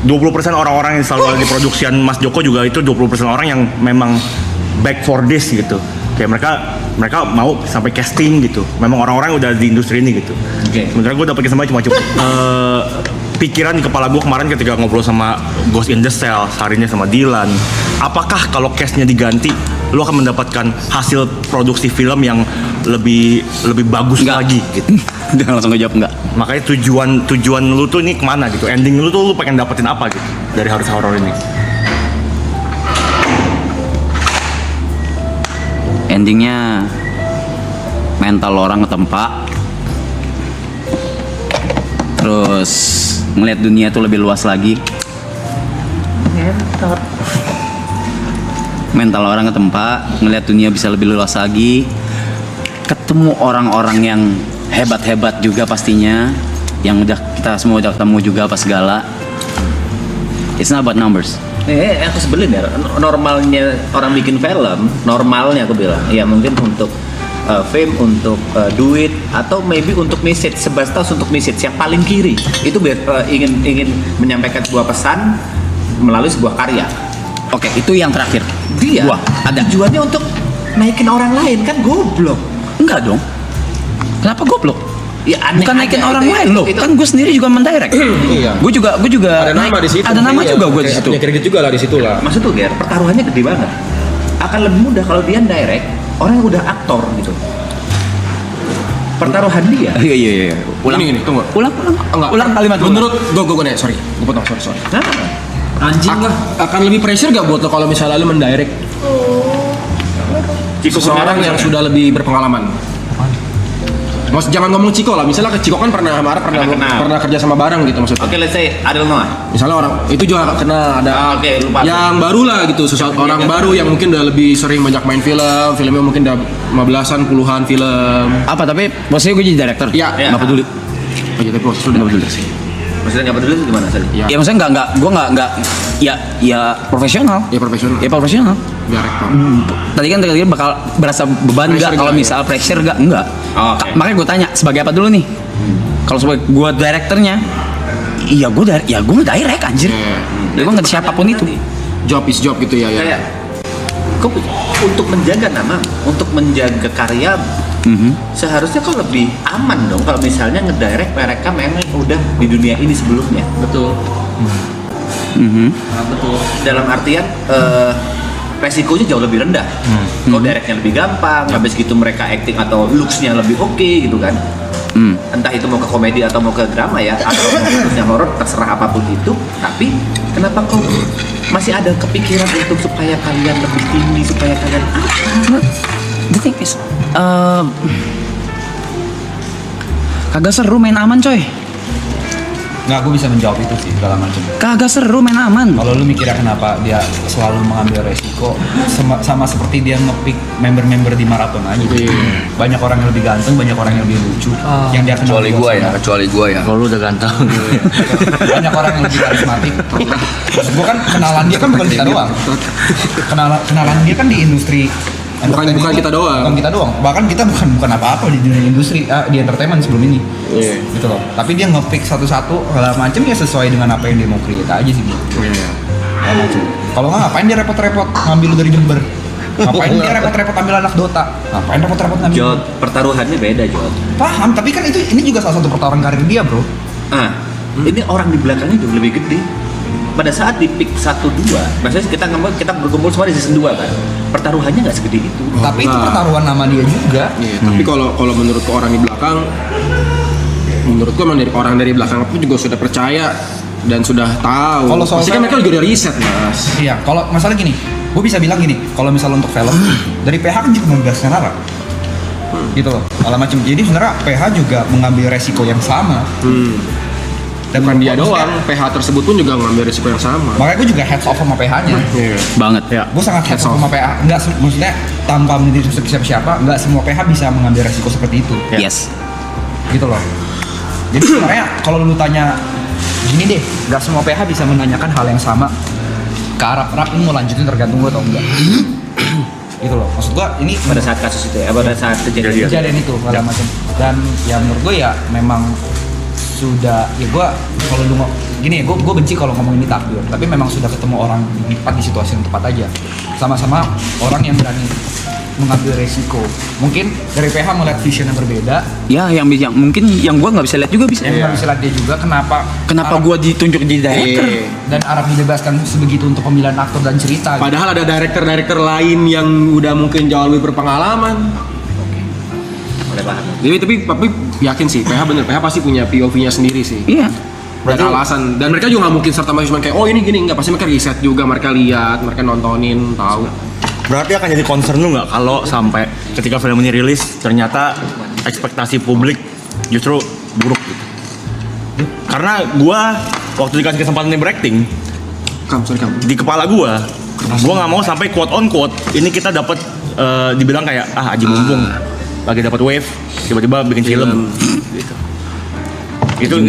20% orang-orang yang selalu ada di produksian Mas Joko juga itu 20% orang yang memang back for this gitu. Kayak mereka mau sampai casting gitu. Memang orang-orang yang udah di industri ini gitu. Oke. Sementara gue dapet kesempatan cuma pikiran di kepala gue kemarin ketika ngobrol sama Ghost in the Shell, harinya sama Dylan. Apakah kalau cast-nya diganti, lo akan mendapatkan hasil produksi film yang lebih bagus Enggak. lagi gitu? Udah langsung gue jawab enggak. Makanya tujuan lu tuh ini kemana gitu? Ending lu tuh lu pengen dapetin apa gitu dari horor ini? Endingnya mental orang ketempa, terus ngeliat dunia tuh lebih luas lagi. Mental orang ketempa, ngeliat dunia bisa lebih luas lagi, ketemu orang-orang yang hebat-hebat juga pastinya, yang udah kita semua udah ketemu juga apa segala. It's not about numbers. Aku sebelin ya, normalnya orang bikin film, normalnya aku bilang, ya mungkin untuk fame, untuk duit, atau maybe untuk message, sebatas untuk message yang paling kiri. Itu ingin menyampaikan sebuah pesan melalui sebuah karya. Oke, itu yang terakhir. Dia Gua ada. tujuannya untuk naikin orang lain, kan goblok. Enggak dong. Kenapa goblok? Ya, aneh Bukan naikin aja. orang Itu- lain loh. itu- Kan gue sendiri juga mendirect. Iya. Gue juga Ada nama di situ. Ada nama Iya, juga gue di kayak situ. punya kredit juga lah di situ lah. Maksud tuh Ger, pertaruhannya gede banget. Akan lebih mudah kalau dia direct orang yang udah aktor gitu. Pertaruhan dia. Iya. Ulang. Ini, tunggu. Ulang. Enggak. Ulang kalimat lu. Menurut gue nih, sorry. Gue potong, sorry. Nah, Anjing lah. Akan lebih pressure gak buat lo kalau misalnya lo mendirect seseorang yang sudah lebih berpengalaman? Mas jangan ngomong Ciko lah, misalnya ke Ciko kan pernah kenal. kerja sama bareng gitu maksudnya. Oke, let's say Adil Noah. Misalnya orang itu juga kena ada Oke, lupa. yang baru lah gitu, sesuatu orang baru yang mungkin udah lebih sering banyak main filmnya mungkin udah 15-an, puluhan film. Apa tapi posisinya gue jadi director. Iya. Nggak peduli. Oh iya, tapi proses udah peduli sih. Maksudnya nggak peduli itu gimana tadi? Iya. Ya maksudnya nggak gue nggak ya profesional. Ya profesional. Ya profesional. direct Pak. Tadi kan tadi bakal berasa beban Pressure nggak kalau nggak, misal pressure nggak? Enggak. Oh, oke. Makanya gue tanya sebagai apa dulu nih? Kalau sebagai gue direkturnya, iya gue nge-direct anjir. Ya gue nggak siapapun itu. Job is job gitu ya. Kayak kok untuk menjaga nama, untuk menjaga karya seharusnya kok lebih aman dong kalau misalnya ngedirect mereka memang udah di dunia ini sebelumnya. Betul. Betul. Dalam artian resikonya jauh lebih rendah. Kalau directnya lebih gampang, habis gitu mereka acting atau looks-nya lebih oke gitu kan. Entah itu mau ke komedi atau mau ke drama ya, atau mau khususnya horor, terserah apapun itu. Tapi kenapa kok masih ada kepikiran untuk supaya kalian lebih tinggi, supaya kalian The thing is, kagak seru main aman coy. Nggak, gue bisa menjawab itu sih segala macam. Kagak seru main aman. Kalau lu mikirnya kenapa dia selalu mengambil resiko, sama seperti dia ngepick member-member di maraton aja. Banyak orang yang lebih ganteng, banyak orang yang lebih lucu, yang dia kenal. Kecuali gua ya. Kalau lu udah ganteng. Banyak orang yang lebih karismatik. Maksud gue kan kenalan dia kan bukan kita doang. Kenalan dia kan di industri. Bukan entertainment kita doang. Bukan kita doang. Bahkan kita bukan apa-apa di dunia industri, di entertainment sebelum ini. Gitu loh. Tapi dia nge-pick satu-satu segala macam ya sesuai dengan apa yang dia mau create aja sih gitu. Kalau nggak ngapain dia repot-repot ngambil lu dari Jember? Ngapain dia repot-repot ambil anak Dota? Ngapain repot-repot ngambil? Jod, pertaruhannya beda Jod. Paham, tapi kan ini juga salah satu pertaruhan karir dia, bro. Ini orang di belakangnya jauh lebih gede. Pada saat di pick 1-2, maksudnya kita berkumpul semua di season 2 kan, pertaruhannya nggak segede itu. Tapi itu pertaruhan nama dia juga. Iya, tapi kalau menurutku orang di belakang, menurutku emang dari orang dari belakang pun juga sudah percaya dan sudah tahu. Kalau soal pasti kan mereka juga udah riset, Mas. Iya, kalau masalah gini, gue bisa bilang gini, kalau misalnya untuk film dari PH kan juga membahas skenario, gitu loh, segala macam. Jadi sebenarnya PH juga mengambil resiko yang sama. Dan bukan dia doang, PH tersebut pun juga mengambil risiko yang sama. Makanya gue juga heads off sama PH-nya. Banget ya. Gue sangat heads off sama PH. Enggak, maksudnya tanpa menjadi siapa-siapa, enggak semua PH bisa mengambil resiko seperti itu. Yes. Gitu loh. Jadi sebenarnya kalau lu tanya gini deh, enggak semua PH bisa menanyakan hal yang sama ke Arab ini mau lanjutin tergantung gue atau enggak. Gitu loh. Maksud gue ini Pada saat kasus itu ya, pada saat kejadian itu segala macam. Dan ya menurut gue ya memang sudah ya gue kalau lu gini ya gue benci kalau ngomong ini takdir, tapi memang sudah ketemu orang yang tepat di situasi yang tepat aja, sama-sama orang yang berani mengambil resiko. Mungkin dari PH melihat vision yang berbeda, Ya, yang mungkin yang gua nggak bisa lihat juga bisa. yang nggak bisa lihat dia juga kenapa Gua ditunjuk jadi director? dan Arab dibebaskan sebegitu untuk pemilihan aktor dan cerita. Padahal ada director lain yang udah mungkin jauh lebih berpengalaman. Tapi yakin sih, PH bener, PH pasti punya POV-nya sendiri sih. Iya. Berarti alasan, dan mereka juga nggak mungkin serta merta cuma kayak oh ini gini, nggak, pasti mereka riset juga, mereka lihat, mereka nontonin, tahu. Berarti akan jadi concern lu nggak kalau sampai ketika film ini rilis ternyata ekspektasi publik justru buruk gitu? Karena gua waktu dikasih kesempatan ini berakting di kepala gua nggak mau sampai quote on quote ini kita dapat dibilang kayak Aji Mumpung lagi dapat wave tiba-tiba bikin film. Itu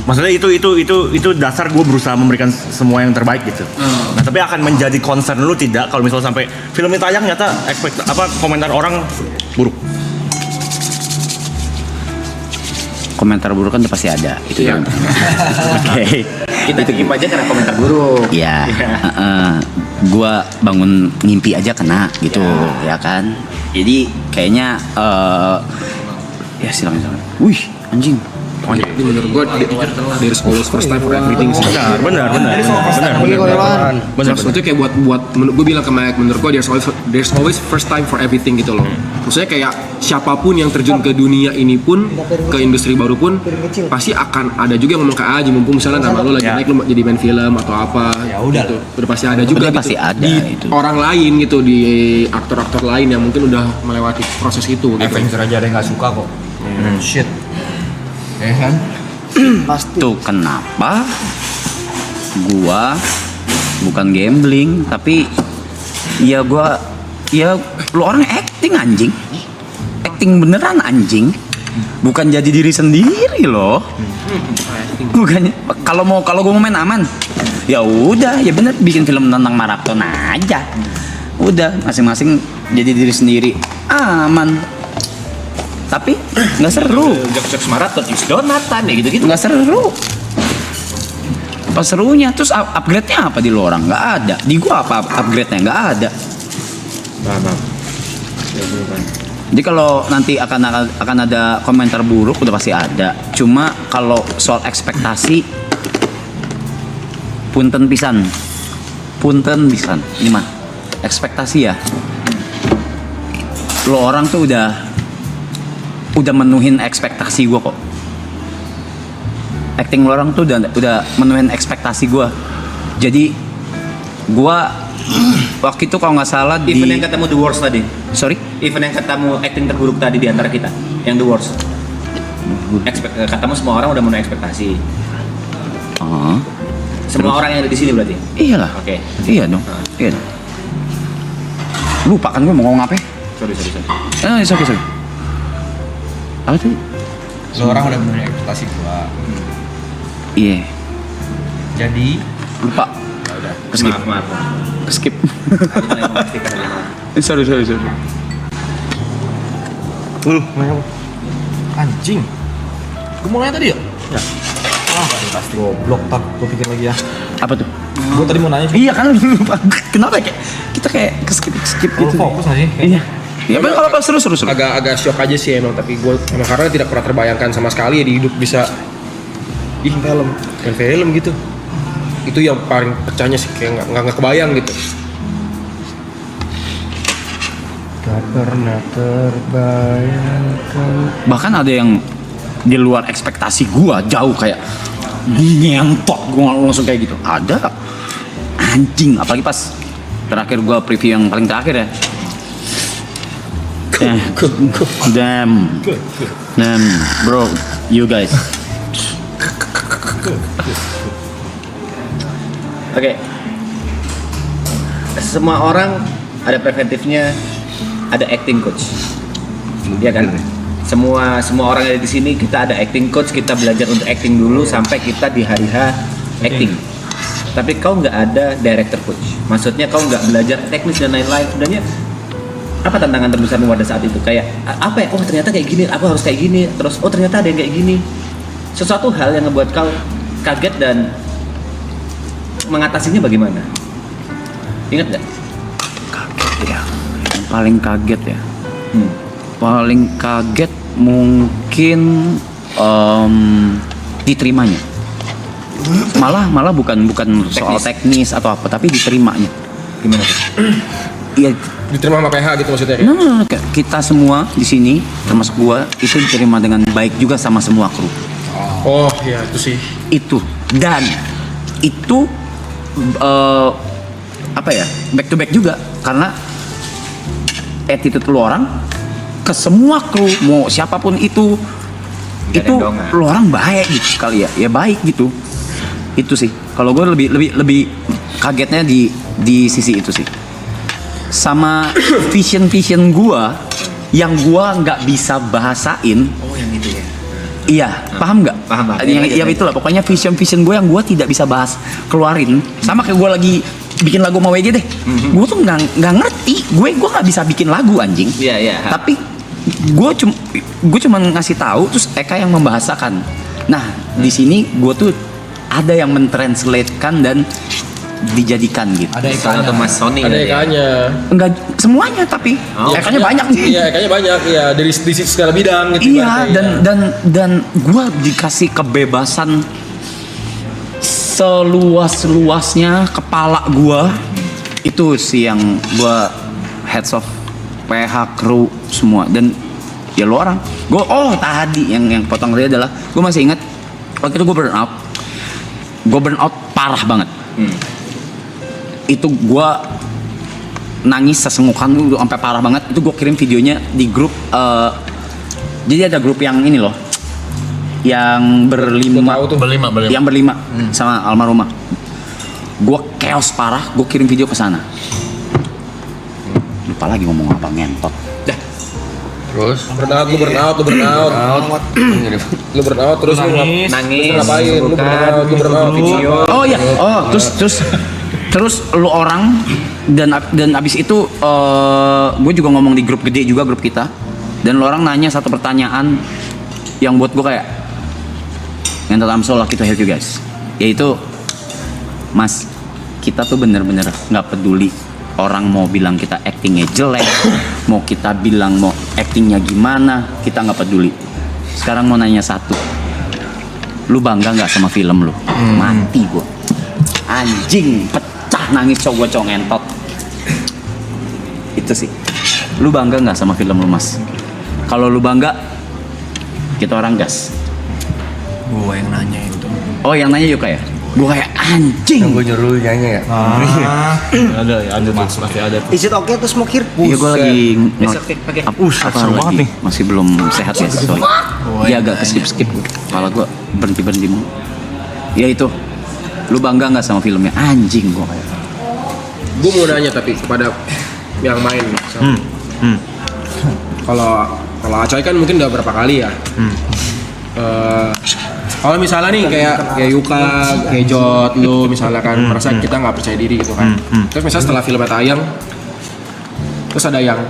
maksudnya itu dasar gue berusaha memberikan semua yang terbaik gitu. Nah tapi akan menjadi concern lu tidak kalau misalnya sampai film ini tayang nyata komentar orang buruk. Komentar buruk kan pasti ada. Itu yang Oke. Kita terima aja karena komentar buruk. Ya, gua bangun ngimpi aja kena gitu, ya kan. Jadi kayaknya ya silakan. Wih, anjing. Ini menurut gue there's always first time for everything sih. Benar. Maksudnya kayak buat gue bilang ke Mike, menurut gue there's always first time for everything gitu loh. Maksudnya kayak siapapun yang terjun ke dunia ini pun, ke industri baru pun, pasti akan ada juga yang ngomong kayak Aji Mumpung misalnya nama lu lagi naik, lu jadi main film atau apa. Ya udah. Gitu. Udah pasti ada juga gitu. Pasti ada di itu. orang lain gitu, di aktor-aktor lain yang mungkin udah melewati proses itu. Gitu. Avenger aja ada yang nggak suka kok. Shit. Ya kan? Tuh kenapa gua bukan gambling tapi ya lu orang acting anjing, acting beneran anjing, bukan jadi diri sendiri loh. Bukannya kalau gua mau main aman ya udah ya bener bikin film tentang maraton aja, udah masing-masing jadi diri sendiri, aman. Tapi nggak seru, Jokes maraton is donatan ya gitu-gitu. nggak seru. Apa serunya? Terus upgrade-nya apa di lu orang? Nggak ada. Di gua apa upgrade-nya? Nggak ada. Paham. Jadi kalau nanti akan ada komentar buruk udah pasti ada. Cuma kalau soal ekspektasi, punten pisan. Ini mah ekspektasi ya. Lo orang tuh udah menuhin ekspektasi gua kok. Acting lo orang tuh udah menuhin ekspektasi gua. Jadi gua waktu itu kalau nggak salah di Event yang ketemu the worst tadi. sorry. Event yang ketemu acting terburuk tadi di antara kita, yang the worst. Katamu semua orang udah menuhi ekspektasi. Oh. Semua orang yang ada di sini berarti. Iyalah. Oke. Iya dong. Iya dong. Lupa kan gue mau ngomong apa? Sorry. Sorry. Apa tuh? Lo orang udah menuhin ekspektasi gua. Iya. Jadi Lupa. Udah. Skip. Maaf. Skip. Aku cuma yang memastikan aja. Sorry. Anjing. Gue mau nanya tadi ya? Ya. Pasti goblok tak. Gue pikir lagi ya. Apa tuh? Gue tadi mau nanya. Iya kan lu lupa. Kenapa ya? Kita kayak skip Kalau gitu. fokus nggak sih? Iya. Ya apa kalau seru. Agak shock aja sih emang, tapi gue emang karena tidak pernah terbayangkan sama sekali ya di hidup bisa film gitu. Itu yang paling pecahnya sih, kayak nggak kebayang gitu. Gak pernah terbayangkan. Bahkan ada yang di luar ekspektasi gua jauh kayak ngentot gua langsung kayak gitu. Ada anjing, apalagi pas terakhir gua preview yang paling terakhir ya. Damn, bro, you guys. Oke. Semua orang ada preventifnya, ada acting coach. Iya kan? Semua orang yang ada di sini kita ada acting coach, kita belajar untuk acting dulu sampai kita di hari H acting. Tapi kau nggak ada director coach. Maksudnya kau nggak belajar teknis dan lain-lain. Sebenarnya apa tantangan terbesarmu pada saat itu? Kayak apa ya? Oh ternyata kayak gini, aku harus kayak gini. Terus oh ternyata ada yang kayak gini. Sesuatu hal yang ngebuat kau kaget dan mengatasinya bagaimana? Ingat nggak? Kaget ya. Yang paling kaget ya. Paling kaget mungkin diterimanya. Malah bukan soal teknis atau apa, tapi diterimanya. Gimana tuh? Iya. Diterima sama PH gitu maksudnya? Nah, kita semua di sini termasuk gua itu diterima dengan baik juga sama semua kru. Oh ya itu sih. Itu dan itu apa ya, back to back juga karena attitude lu orang ke semua kru mau siapapun itu Gak ada itu yang dongan. lu orang baik gitu kali ya baik gitu. Itu sih kalau gue lebih kagetnya di sisi itu sih, sama vision gua yang gua nggak bisa bahasain. Oh yang itu ya. Iya, paham nggak? Paham. Ya itulah, pokoknya vision gue yang gue tidak bisa bahas keluarin. Sama kayak gue lagi bikin lagu sama WJ deh. Gue tuh nggak ngerti. Gue nggak bisa bikin lagu anjing. Iya. Tapi gue cuma ngasih tahu, terus Eka yang membahasakan. Nah di sini gue tuh ada yang mentranslatekan dan dijadikan gitu. ada Salah satu Mas Sony. Ada ya. EK-nya. Enggak semuanya tapi Oh. Ekanya banyak nih. Iya, EK-nya banyak. Iya, dari segala bidang gitu. Iya, ibaratnya, dan gue dikasih kebebasan seluas-luasnya kepala gue. Itu sih yang gue heads of PH kru semua dan ya lu orang. Gue tadi yang potong tadi adalah gue masih ingat waktu itu gue burn out. Gue burn out parah banget. Itu gue nangis sesengukan itu sampai parah banget. Itu gue kirim videonya di grup. Jadi ada grup yang ini loh, yang berlima, Gua tahu tuh. yang berlima sama almarhumah. Gue chaos parah. Gue kirim video ke sana. Lupa lagi ngomong apa, ngentot. Terus? Lu burn out. Lu burn out terus lu Nangis, terus ngapain? Lu burn out. video. Oh iya, terus Terus lu orang dan abis itu gue juga ngomong di grup gede juga, grup kita, dan lu orang nanya satu pertanyaan yang buat gue kayak yang I'm so lucky to have you guys, yaitu Mas, kita tuh bener-bener nggak peduli orang mau bilang kita actingnya jelek, mau kita bilang mau actingnya gimana, kita nggak peduli. Sekarang mau nanya satu, lu bangga nggak sama film lu? Mati gua, anjing, pecah nangis cowok ngentot. Itu sih, lu bangga nggak sama film lu, Mas? Kalau lu bangga, kita orang gas. Gua yang nanya itu. Oh, yang nanya Yuka ya? Gue kayak anjing. Yang gue nyuruh nyanyi ya. Ada tuh, pasti ada tuh. Is it okay to smoke here? Iya, gue lagi pakai. apa seru banget lagi? nih. Masih belum sehat ya, sorry. Dia agak skip kepala gue berhenti mulu. Ya itu, lu bangga nggak sama filmnya? Anjing gue kayak. Gue mau nanya tapi kepada yang main nih. Kalau Acoy kan mungkin udah berapa kali ya. Kalau misalnya nih kayak Yuka, kayak Jot, lu misalnya kan merasa kita nggak percaya diri gitu kan. Terus misalnya setelah filmnya tayang, terus ada yang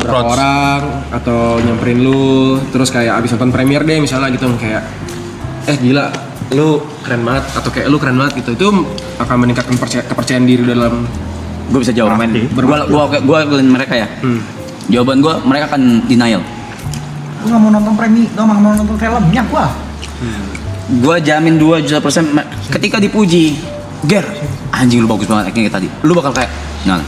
berapa orang atau nyamperin lu, terus kayak abis nonton premier deh misalnya gitu kayak, gila, lu keren banget atau kayak lu keren banget gitu, itu akan meningkatkan kepercayaan diri dalam. Gue bisa jawab men. Gue mereka ya. Jawaban gue, mereka akan denial. Gue nggak mau nonton nggak mau nonton filmnya gua. Gue jamin 2 juta persen ketika dipuji, Ger, anjing lu bagus banget actingnya tadi, lu bakal kayak, nah,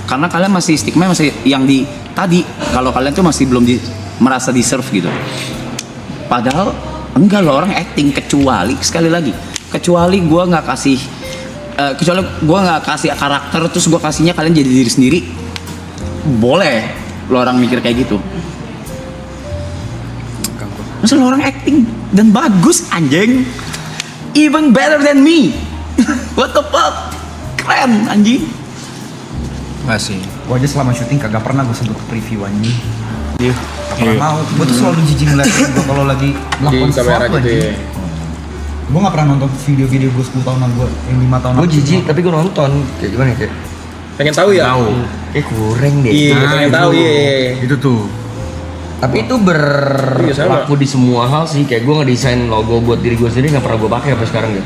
karena kalian masih stigma masih yang di tadi, kalau kalian tuh masih belum merasa deserve gitu. Padahal enggak, lo orang acting, kecuali sekali lagi, kecuali gue nggak kasih karakter terus gue kasihnya kalian jadi diri sendiri, boleh lo orang mikir kayak gitu. Masa lo orang acting dan bagus anjing, even better than me. What the fuck, keren anjing. Nggak sih. Gue aja selama syuting kagak pernah gue sebut preview anjing. Iya. Gak pernah mau. Gue tuh selalu jijik ngeliat gue kalau lagi melakukan Di kamera sesuatu gitu anjing. ya. Gue gak pernah nonton video-video gue 10 tahunan gue, yang 5 tahun. Gue jijik tapi gue nonton. Kayak gimana ya, kayak? Pengen tahu ya? Kurang deh. Iya, pengen tahu iya. Itu tuh. Tapi itu Iya, sama. berlaku di semua hal sih. Kayak gue ngedesain logo buat diri gue sendiri nggak pernah gue pakai sampai sekarang ya.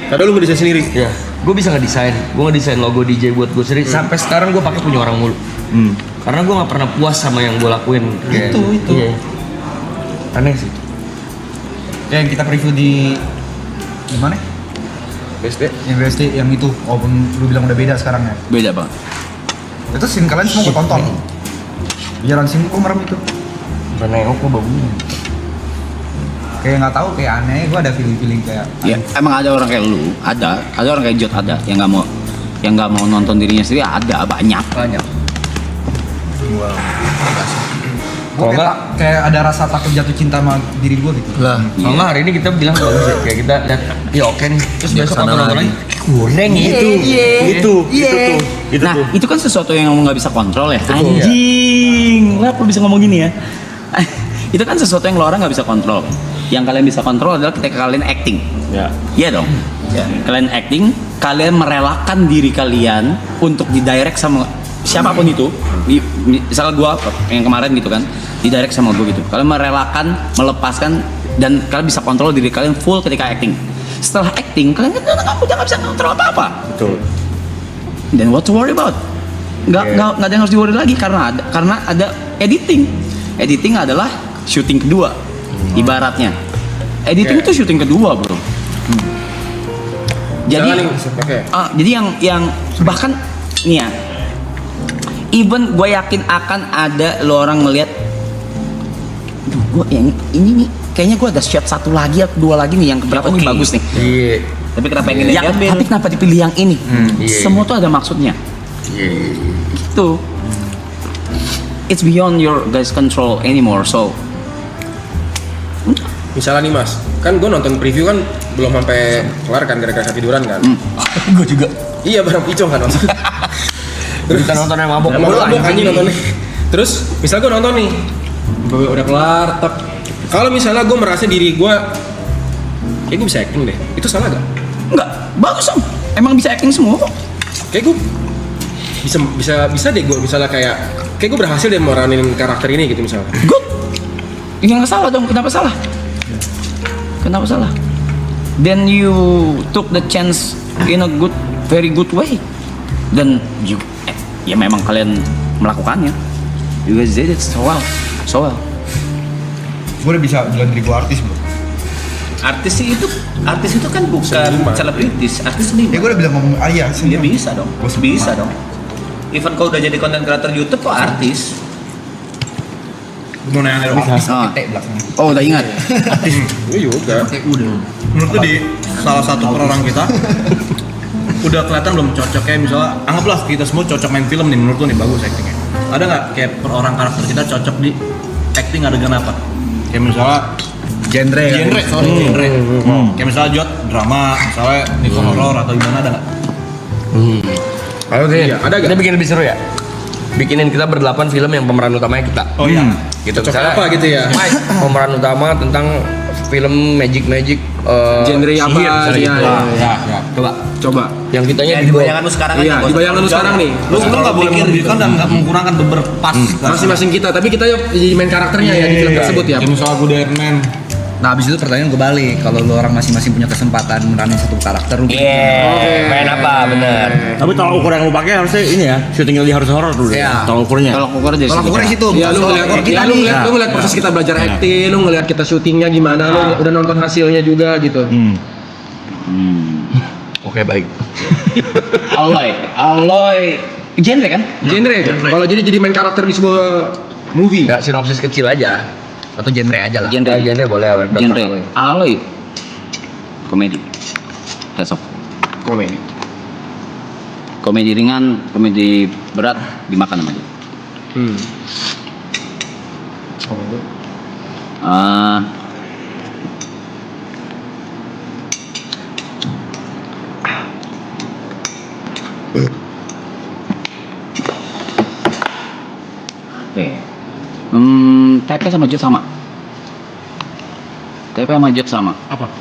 Padahal lu ngedesain sendiri. Ya, gue bisa ngedesain. Gue ngedesain logo DJ buat gue sendiri. Sampai sekarang gue pakai punya orang mulu. Karena gue nggak pernah puas sama yang gue lakuin. Kayak, Itu. Iya. Aneh sih. Kayak yang kita preview di gimana? BSD. Yang BSD yang itu, walaupun lu bilang udah beda sekarang ya. Beda banget. Itu scene kalian semua gue tonton. Jalan scene gue merem itu. Nengok gue bagus. Kayak nggak tahu, kayak aneh. Gue ada feeling kayak. Ya, emang ada orang kayak lu, ada orang kayak Jot, ada yang nggak mau nonton dirinya sendiri, ada banyak. Gue kayak ada rasa takut jatuh cinta sama diri gue gitu. Lah, kalau nggak hari ini kita bilang bagus ya. Kayak kita lihat, ya oke nih. Terus besok nonton lagi. Kurang itu. Itu tuh. Nah, itu kan sesuatu yang lu nggak bisa kontrol ya. Anjing, kenapa lu bisa ngomong gini ya? Itu kan sesuatu yang lo orang nggak bisa kontrol. Yang kalian bisa kontrol adalah ketika kalian acting. Ya. Iya dong. Kalian acting, kalian merelakan diri kalian untuk didirect sama siapapun itu. Misalnya gua yang kemarin gitu kan, didirect sama gua gitu. Kalian merelakan, melepaskan, dan kalian bisa kontrol diri kalian full ketika acting. Setelah acting, kalian kan nggak bisa kontrol apa-apa. Betul. Then what to worry about? Nggak ada yang harus di-worry lagi karena ada editing. Editing adalah syuting kedua, ibaratnya. Editing itu syuting kedua, bro. Jadi, jadi yang bahkan nih ya, even gue yakin akan ada lo orang ngelihat, gue yang ini nih, kayaknya gue ada shot satu lagi atau 2 lagi nih yang keberapa nih bagus nih. Iya. Tapi kenapa yang ini Ya, diambil? tapi kenapa dipilih yang ini? Iya. Semua tuh ada maksudnya. Iya. Gitu. It's beyond your guys control anymore. So Misalnya nih mas, kan gue nonton preview kan belum sampai kelar kan gara-gara ketiduran kan. Gue juga. Iya bareng Picong kan nonton. Kita nonton yang mabok. Mabok anjing nontonnya. Terus misalnya gue nonton nih, gue udah kelar. Kalau misalnya gue merasa diri gue, gue bisa acting deh. Itu salah gak? enggak, bagus om. emang bisa acting semua kok. Kayak gue bisa deh gue misalnya kayak gue berhasil deh meranin karakter ini gitu misalnya. Good. Ini nggak salah dong. Kenapa salah? Kenapa salah? Then you took the chance in a very good way. Dan ya memang kalian melakukannya. You guys did it so well. Gue udah bisa bilang diri gue artis bro. Artis itu kan bukan selebritis, artis seniman. Ya gue udah bilang ngomong Dia iya seniman. bisa dong. Gua seniman. Bisa dong. Even kalau udah jadi content creator YouTube kok artis. Mau nanya Ah. T belakangnya. Oh, udah ingat. Gue juga. Menurut tuh di salah satu peran kita udah kelihatan belum cocoknya misalnya anggaplah kita semua cocok main film nih menurut lu nih bagus actingnya. Ada nggak kayak per orang karakter kita cocok di acting adegan apa? Kayak misalnya genre. Kayak misalnya Jot drama, misalnya Niko horror atau gimana ada nggak? Ayo deh, Iya, ada kita gak? bikin lebih seru ya. Bikinin kita berdelapan film yang pemeran utamanya kita. Oh iya. Gitu. Cocok Misalnya, apa gitu ya? Mike, pemeran utama tentang film magic Genre apa? sihir misalnya Iya, gitu. iya, iya. Coba. Yang kitanya Ya, di di bawah. bayangan lu sekarang Iya, di bayangan lu sekarang nih. Lu nggak boleh merugikan dan nggak mengkurangkan berpas. Masing-masing kita, tapi kita jadi main karakternya ya di film tersebut ya. Kayak misalnya gue Iron Man. Nah abis itu pertanyaan gue balik, kalau lu orang masing-masing punya kesempatan meranin satu karakter lu Iya, main apa bener. Tapi tolak ukur yang lu pakai harusnya ini ya, syutingnya di harus horor dulu. Iya. Tolak ukurnya. Kalau ukur aja Kalau ukurnya situ, Ya lu ngeliat, kita lu nih. ngeliat, lu ngeliat proses kita belajar acting, lu ngeliat kita syutingnya gimana, lu udah nonton hasilnya juga gitu. Oke, baik. Alloy. Genre kan? Genre. Kalau jadi main karakter di sebuah movie. Enggak sinopsis kecil aja. Atau genre aja lah. Genre boleh. Genre. Alloy. Komedi. That's all. Komedi. Komedi ringan, komedi berat dimakan sama dia. TP sama Jet sama. TP sama Jet sama. Apa?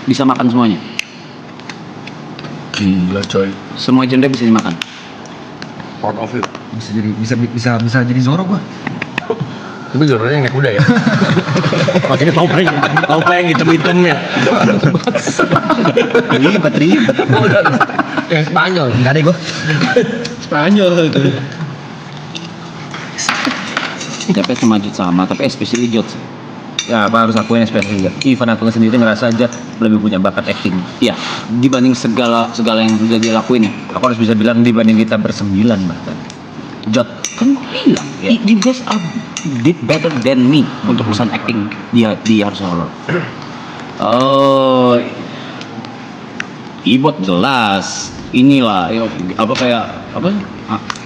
Bisa makan semuanya. Gila coy. Semua genre bisa dimakan. Part of it. Bisa jadi Zoro gua. Tapi jurusnya yang naik kuda ya. Makanya topeng hitam-hitam ya. Ribet. Yang Spanyol. Enggak deh gua. Spanyol itu. TP sama Jet sama, tapi especially Jet. Ya, apa harus akuin especially ya. Ivan aku sendiri ngerasa aja lebih punya bakat acting. Iya, dibanding segala yang sudah dia lakuin. Aku harus bisa bilang dibanding kita bersembilan bahkan. Jot, kan gue bilang, you guys did better than me untuk urusan acting di Harus Horror. Oh, Ibot jelas. Inilah, apa kayak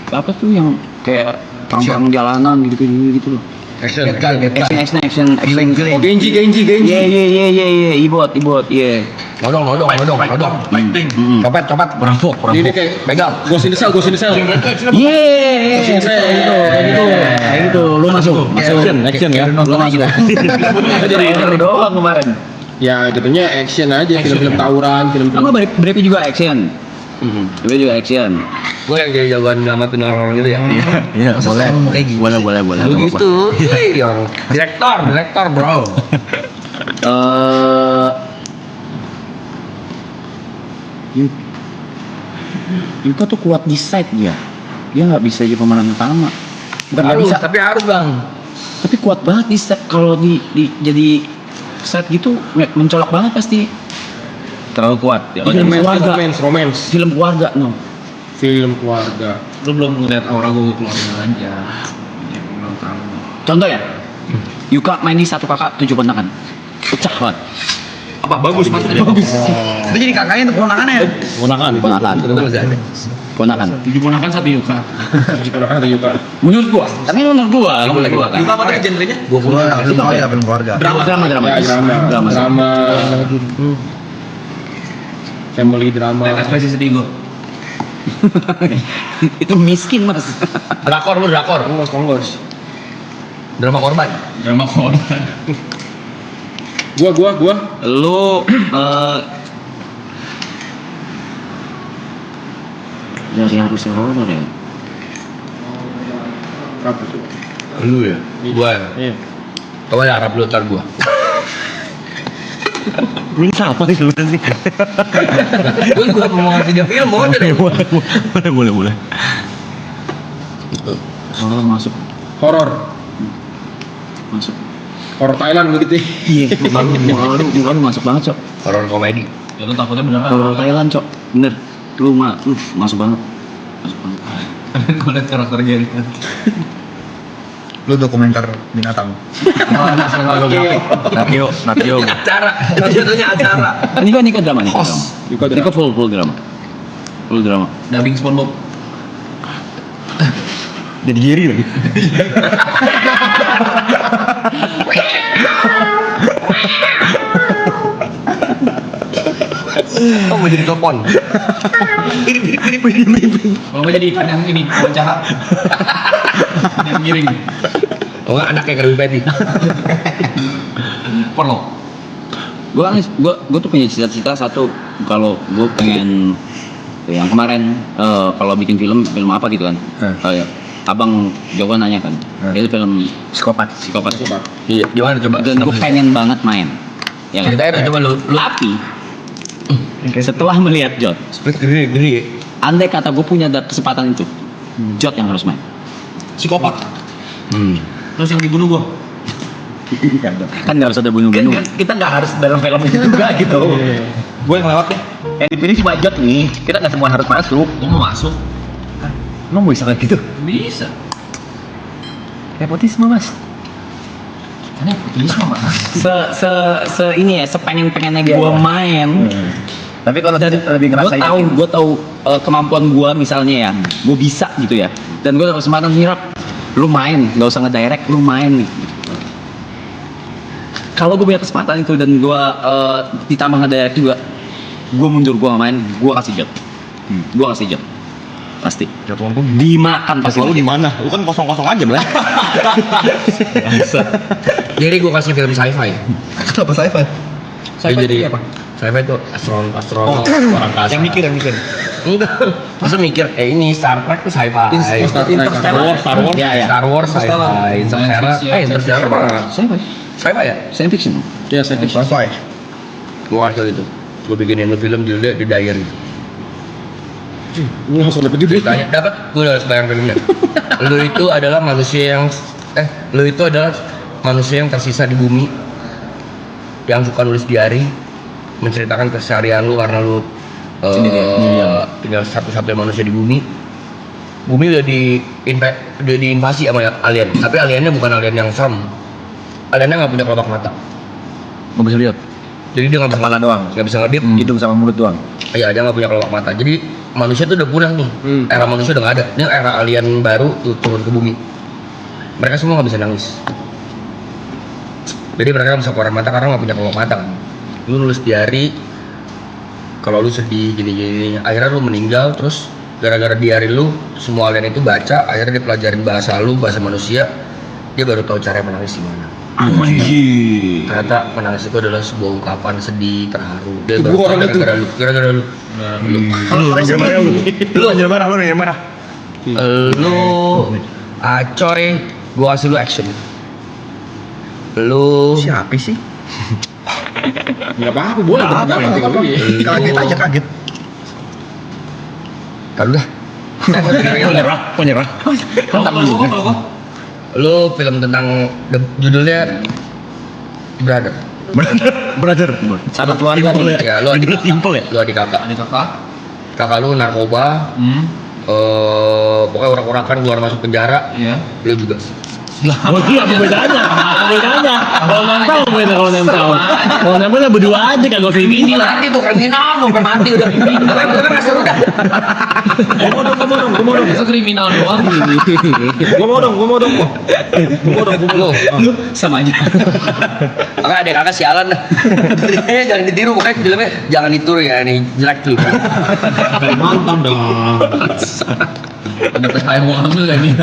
apa tuh yang kayak perang jalanan gitu loh. Action. Action. Genji. Iya, Ibot, iya. Nodong. Copet. Berampok. Ini kayak Pegang. Ghost in the Shell. Kayak gitu. Lu masuk. Action ya. Lu masuk. Trailer doang kemarin. Ya jatuhnya action aja, film-film tawuran, film-film. Kamu berarti juga action. Itu juga action. Gue yang jadi jagoan dramatin orang gitu ya. Iya, boleh. Kayak gitu. Boleh. Begitu. Yang direktor bro. Yuka tuh kuat di side dia. Dia nggak bisa jadi pemeran utama. Bukan nggak bisa, Tapi harus bang. tapi kuat banget di side. Kalau di jadi side gitu mencolok banget pasti. Terlalu kuat ya. Romance. Film keluarga no. Film keluarga. Lu belum ngeliat aura gue keluarga aja. Contoh ya, Yuka main di satu kakak 7 ponakan. Pecah banget. Apa bagus? Itu jadi kakaknya untuk ponakannya. Ponakan. Ponakan. 7 ponakan 1 Yuka. Menurut gua. Tapi menurut gua kan. Yuka apa tadi genrenya? Gua film keluarga. Drama. Drama. Family drama. Ekspresi sedih gua. Itu miskin mas. Drakor. Konggos. Drama korban. Gua. Lu dari harusnya horor ya. Lu ya? Gua ya? Iya. Coba ya harap lu ntar gua. Lu siapa sih lu sih? Gua mau ngasih dia film mau deh. Boleh. Horor masuk. Horor. Masuk. Horor Thailand begitu. Iya, muka lu masuk banget, Cok. Horor komedi. Ya lu takutnya beneran. Horor Thailand, Cok. Bener. Lu masuk banget. Masuk banget. Gue liat karakternya ini. Lu dokumenter binatang. Natio. Acara. Jatuhnya acara. Niko drama nih. Niko full drama. Full drama. Dubbing SpongeBob. Jadi Jerry lagi. Oh mau jadi telepon. Kalau mau jadi ikan yang ini, wawancara. Yang miring. Oh nggak anaknya Krabby Patty. Perlo. Gue tuh punya cita-cita satu, kalau gue pengen yang kemarin kalau bikin film apa gitu kan. Ya, Abang Joko nanya kan, itu film psikopat. Iya. Gimana coba? Dan gue pengen banget main. Ya kan? Ceritain coba lu. Tapi setelah melihat Jot, Gede. andai kata gue punya kesempatan itu, Jot yang harus main. Psikopat. Terus yang dibunuh gua. Kan nggak harus ada bunuh-bunuh. Kita nggak harus dalam film itu juga gitu. Gue yang lewat nih. Yang dipilih cuma Jot nih. Kita nggak semua harus masuk. Gua mau masuk. Emang bisa kayak gitu? Bisa. Nepotisme mas. Nepotisme mas. Se ini ya, sepengen-pengennya gue main. Tapi kalau dari lebih ngerasain. Gue tahu kemampuan gue misalnya ya, gue bisa gitu ya. Dan gue harus kesempatan nyirap. Lu main, nggak usah ngedirect, lu main nih. Kalau gue punya kesempatan itu dan gue ditambah ngedirect juga, gue mundur, gue nggak main, gue kasih Jot. Gue kasih Jot. Pasti. Jatuhan gue Dimakan pasti. lu di mana? Lu kan kosong-kosong aja, Bang. Jadi gua kasih film sci-fi. Kenapa sci-fi? Jadi apa? Sci-fi itu astronot orang kasa. Yang mikir. Enggak. Masa mikir ini Star Trek tuh sci-fi. Star Wars. Ya. Star Wars sci-fi. Interstellar. Sci-fi ya? Science fiction. Ya, saya Sci-fi. Gua kasih itu. Gua bikinin lu film judulnya The Diary. Ini langsung dapat judul. Ditanya dapat, gue udah harus bayar filmnya. Lu itu adalah manusia yang tersisa di bumi yang suka nulis diary, menceritakan keseharian lu karena lu tinggal satu-satunya manusia di bumi. Bumi udah diinvasi sama alien, tapi aliennya bukan alien yang serem. Aliennya nggak punya kelopak mata. Nggak bisa lihat. Jadi dia nggak bisa Kepala doang. nggak bisa ngedip. Hidung sama mulut doang. Iya, dia nggak punya kelopak mata. Jadi manusia tuh udah punah nih. Era manusia udah nggak ada. Ini era alien baru tuh turun ke bumi. Mereka semua nggak bisa nangis. Jadi mereka nggak bisa keluar mata karena nggak punya kelopak mata kan. Lu nulis diary. Kalau lu sedih gini-gini, akhirnya lu meninggal. Terus gara-gara diary lu, semua alien itu baca. Akhirnya dia pelajarin bahasa lu, bahasa manusia. Dia baru tahu cara menangis gimana. Ternyata menangis itu adalah sebuah ungkapan sedih, terharu. Dia baru tahu gara-gara lu. Lu marah. Lu acoy, gua kasih lu action. Lu Siapa sih? Enggak apa-apa, boleh. Kaget aja kaget. taruh dah. Penyerah. Lu film tentang judulnya Brother. Brother. Sahabat keluarga nih. Ya, lu adik Simple ya? Lu adik kakak. Ada kakak. Kakak lu narkoba. Pokoknya urak-urakan keluar masuk penjara. Iya. Lu juga. Apa bedanya? Kalau nempel beda kalau nempel. Kalau nempel berdua aja kagak film ini lah. Mati tuh kriminal, sampai mati udah kriminal. Gue mau dong. Itu kriminal doang. Gua mau dong. Lu Sama aja. kakak adek kakak sialan dah. Jangan ditiru, pokoknya filmnya jangan ditiru ya, ini jelek tuh. Mantan dong. Ada saya mau ambil gak nih?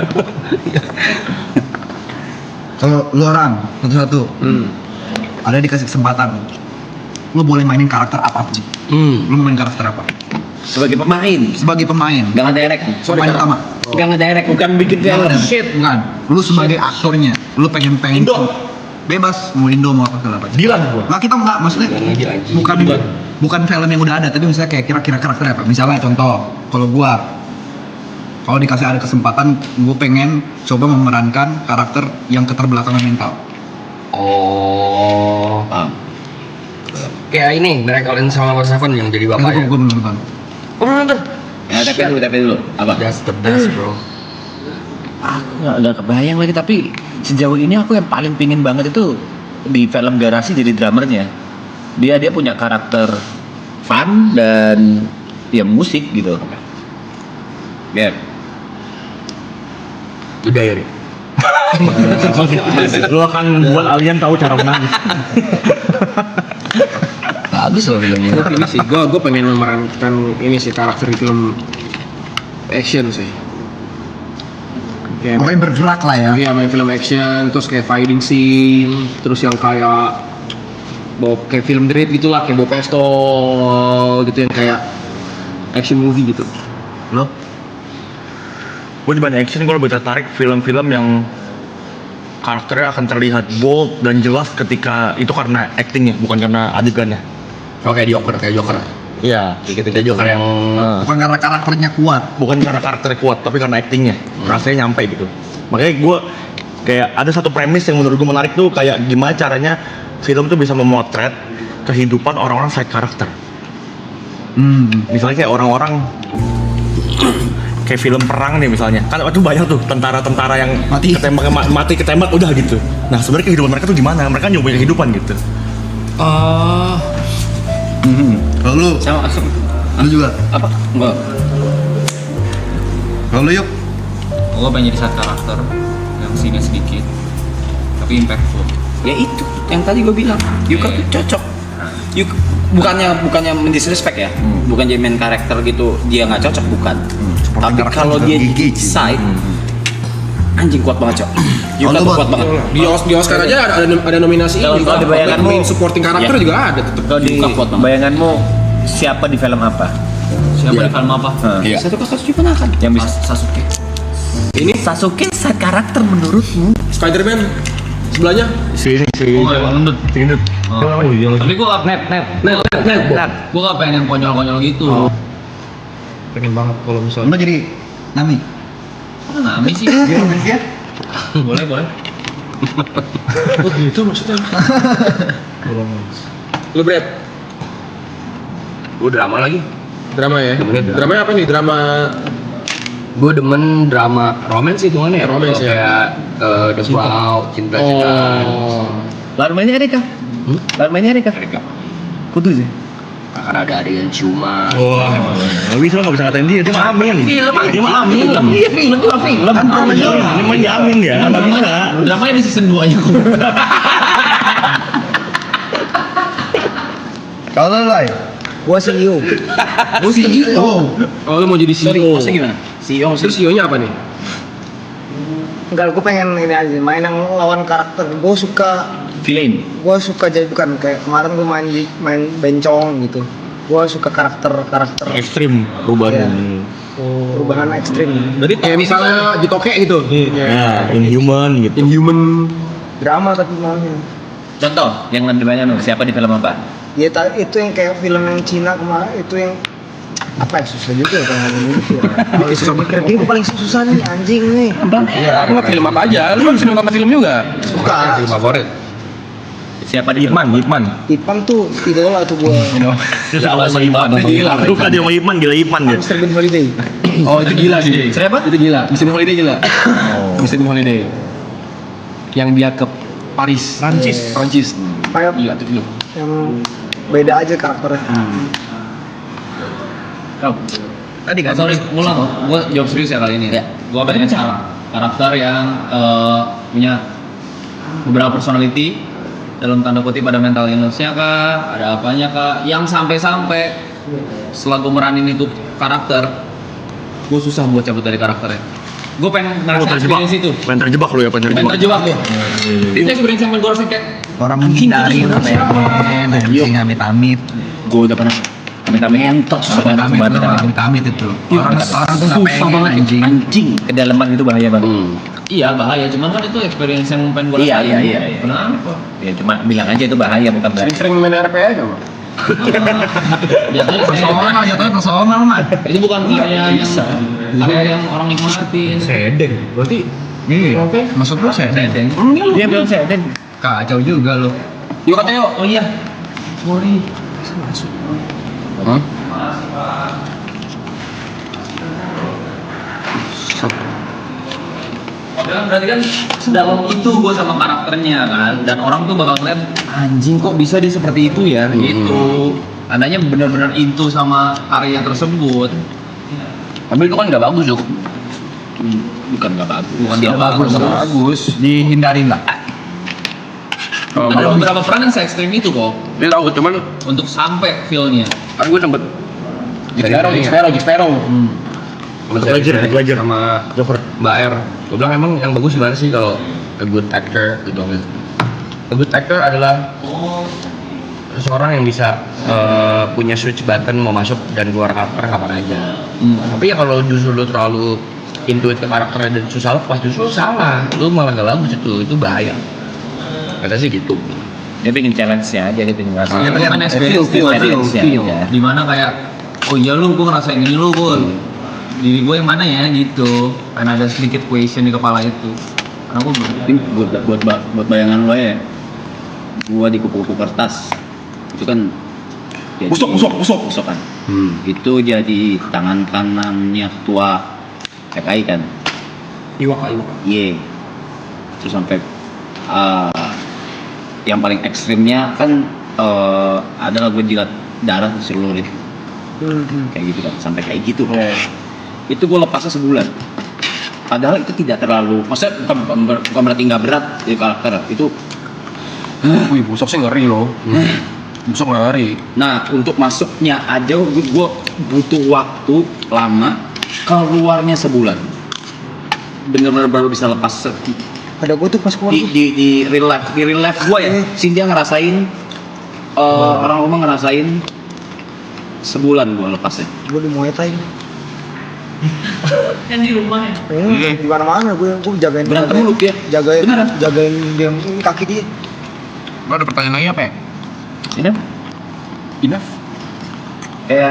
Kalau lu orang satu-satu, ada dikasih kesempatan, lu boleh mainin karakter apapun. Lu mau main karakter apa? Sebagai pemain. sebagai pemain, Gak ngedirect. pemain utama. Gak ngedirect. Bukan bikin film. Bukan. Lu sebagai aktornya, lu pengen bebas mau Indo mau apa segala macam. Dilan gua. Nggak, kita nggak, maksudnya bukan film yang udah ada, tapi misalnya kayak kira-kira karakter apa. Misalnya contoh, kalau dikasih ada kesempatan, gue pengen coba memerankan karakter yang keterbelakangan mental. Oh, kayak ini Miracle in Cell Seven yang jadi Itu bapaknya. gue menonton. Oh, nonton. Ya, tapi dulu. Apa? That's the best, bro. Aku nggak kebayang lagi, tapi sejauh ini aku yang paling pingin banget itu di film Garasi jadi drummernya. Dia punya karakter fun dan ya musik gitu. Biar. Udah ya, Ri. Lu akan membuat alien tahu cara menangis. Bagus loh filmnya. Ini sih, gue pengen memerankan ini sih karakter di film action sih. Kayak Pokoknya bergerak lah ya. iya, main film action, terus kayak fighting scene, terus yang kayak kayak film Dread gitulah, kayak bawa pistol gitu, yang kayak action movie gitu. Lo? Gue di banyak action, gue lebih tertarik film-film yang karakternya akan terlihat bold dan jelas ketika itu karena actingnya, bukan karena adegannya. Oh, kayak Joker. Iya, Kayak Joker yang Bukan karena karakternya kuat. bukan karena karakternya kuat, tapi karena actingnya, rasanya nyampe gitu. Makanya gue kayak ada satu premis yang menurut gue menarik tuh, kayak gimana caranya film tuh bisa memotret kehidupan orang-orang side karakter. Misalnya kayak orang-orang kayak film perang nih misalnya, kan itu banyak tuh tentara-tentara yang Mati. mati ketembak udah gitu. Nah sebenarnya kehidupan mereka tuh gimana? Mereka nyobain kehidupan gitu. Kalau lu juga. Apa? Enggak. Kalau lu yuk. Gue pengen jadi satu karakter yang sini sedikit tapi impactful. Ya itu yang tadi gue bilang. Yuka tuh cocok. Yuka bukannya mendisrespect ya. Bukan jadi main karakter gitu dia nggak cocok, bukan. Tapi karakter kalau juga dia gigi, side anjing kuat banget, Cok. Yuka tuh kuat banget. Di Oscar aja ada nominasi Kalau ini. di bayanganmu- Main supporting karakter Iya. juga ada tetep. Kalau di Yuka kuat banget. bayanganmu siapa di film apa? Siapa di film apa? Iya. Satu kasus juga kan. Yang bisa Sasuke. Ini Sasuke side karakter menurutmu? Spider-Man sebelahnya. Si Gendut. Tapi gue gak gue gak pengen yang konyol-konyol gitu. Pengen banget kalau misalnya. Lu jadi Nami. Nami sih. Dia. Boleh. Oh gitu maksudnya. Lu Brad, gue drama lagi. drama ya? Demennya drama. Dramanya apa nih? Drama Gue demen drama romance itu mana ya? Romance ya? Kayak The Vow, Cinta. Lalu mainnya Erika? Lalu mainnya Erika? Kudu sih. Akan ada adegan ciuman. Wah, nggak bisa ngatain dia mah amin. Dia mah amin. Iya, film itu film. Ini mah jamin ya, nggak bisa. Dramanya di season 2 nya. Kalau lu lah. Gua CEO. Oh, lu mau jadi CEO? Maksudnya gimana? CEO Terus CEO-nya apa nih? Enggak, gua pengen ini aja, main yang lawan karakter. Gua suka Villain. jadi bukan kayak kemarin gua main bencong gitu. Gua suka karakter Ekstrim perubahan. perubahan ekstrim. Jadi kayak misalnya Jitoke gitu. Ya, inhuman gitu. Inhuman. Drama tapi malahnya. Contoh yang lebih banyak nih, siapa di film apa? Ya itu yang kayak film yang Cina kemarin itu yang apa ya, susah juga kalau ngomong gitu ya. Kalau mikir dia paling susah nih anjing nih. Iya, aku nggak film apa aja. Lu kan film apa film juga? Suka. Film favorit. Siapa di Ipman? Ipan tuh idola tuh gua. Terus awal sama Ipman. Suka dia sama Ipman, gila Ipman dia. Mr. Bean Holiday. Oh, itu gila sih. Siapa? Itu gila. Mr. Holiday gila. Mr. Holiday. Yang dia ke Paris. Prancis. Kayak Gila tuh film. yang beda aja karakternya. Tadi kan. Sorry, ulang. Gue jawab serius ya kali ini. Gue pengen karakter yang punya beberapa personality, dalam tanda kutip ada mental illness-nya kah, ada apanya kah, yang sampai-sampai setelah gue meranin itu karakter, gue susah buat cabut dari karakternya. Gue pengen ngerasain experience itu. Pengen terjebak lu ya, pengen Pengen terjebak. terjebak gue. Itu experience yang pengen gue rasain kayak Orang menghindari apa ya? Anjing amit-amit. Gue udah pernah. Amit-amit Ngentot. Amit itu. Orang tuh nggak Susah pengen banget anjing. anjing. kedalaman itu bahaya banget. Iya bahaya, cuman kan itu experience yang pengen gue Iya, rasain. iya. Kenapa? Ya cuma bilang aja itu bahaya bukan berarti. Sering-sering main RPA aja Bang. Biasanya Personal jatuhnya personal mah. itu bukan karya yang orang nikmatin. Sedeng. Berarti maksud lu sedeng? Dia bilang saya dan Kacau juga lo. Yuk katanya yuk. Oh iya. Sorry. Berarti kan sedalam itu gue sama karakternya kan, dan orang tuh bakal ngeliat anjing kok bisa dia seperti itu ya gitu. Tandanya benar-benar into sama karya tersebut. Tapi itu kan nggak bagus Juk. Bukan nggak bagus. Bukan dia bagus. Bagus. Dihindarin lah. Ada beberapa peran yang se ekstrim itu kok Dia tahu cuman untuk sampai feel-nya. kan gue sempet Jack Sparrow. Ledger sama Mbak R. Gue bilang emang yang bagus gimana sih kalau a good actor gitu. A good actor adalah seseorang yang bisa punya switch button mau masuk dan keluar karakter kapan aja. Tapi ya kalau justru lu terlalu intuit ke karakternya dan susah lepas justru salah. Lu malah gak bagus itu bahaya. Kata sih gitu. dia pengen challenge-nya aja, dia pengen ngerasain. Dia pengen Experience-nya aja. dimana kayak oh iya lu gue ngerasain ini lu pun diri gue yang mana ya gitu, karena ada sedikit question di kepala itu. Karena gue Ini buat bayangan lo ya. Gua di kupu-kupu kertas. Itu kan jadi- busuk kan. Itu jadi tangan kanannya ketua PKI kan. Iwak. Iya. Terus sampai yang paling ekstrimnya kan adalah gue jilat darah seluruh kayak gitu kan, sampai kayak gitu. Itu gue lepasnya sebulan. Padahal itu tidak terlalu, maksudnya bukan berarti nggak berat di karakter itu. Wih, busuk sih ngeri loh. Busuk ngeri. Nah, untuk masuknya aja gue butuh waktu lama, keluarnya sebulan. Bener-bener baru bisa lepas. Ada gue tuh pas keluar Di real life gue ya, Cynthia ngerasain, orang rumah ngerasain sebulan gue lepasnya. gue di Muay Thai. kan di rumah ya. Di mana-mana gue jagain Berantem mulu dia. Beneran. jagain dia kaki dia. Lo ada pertanyaan lagi apa ya? Ini Enough.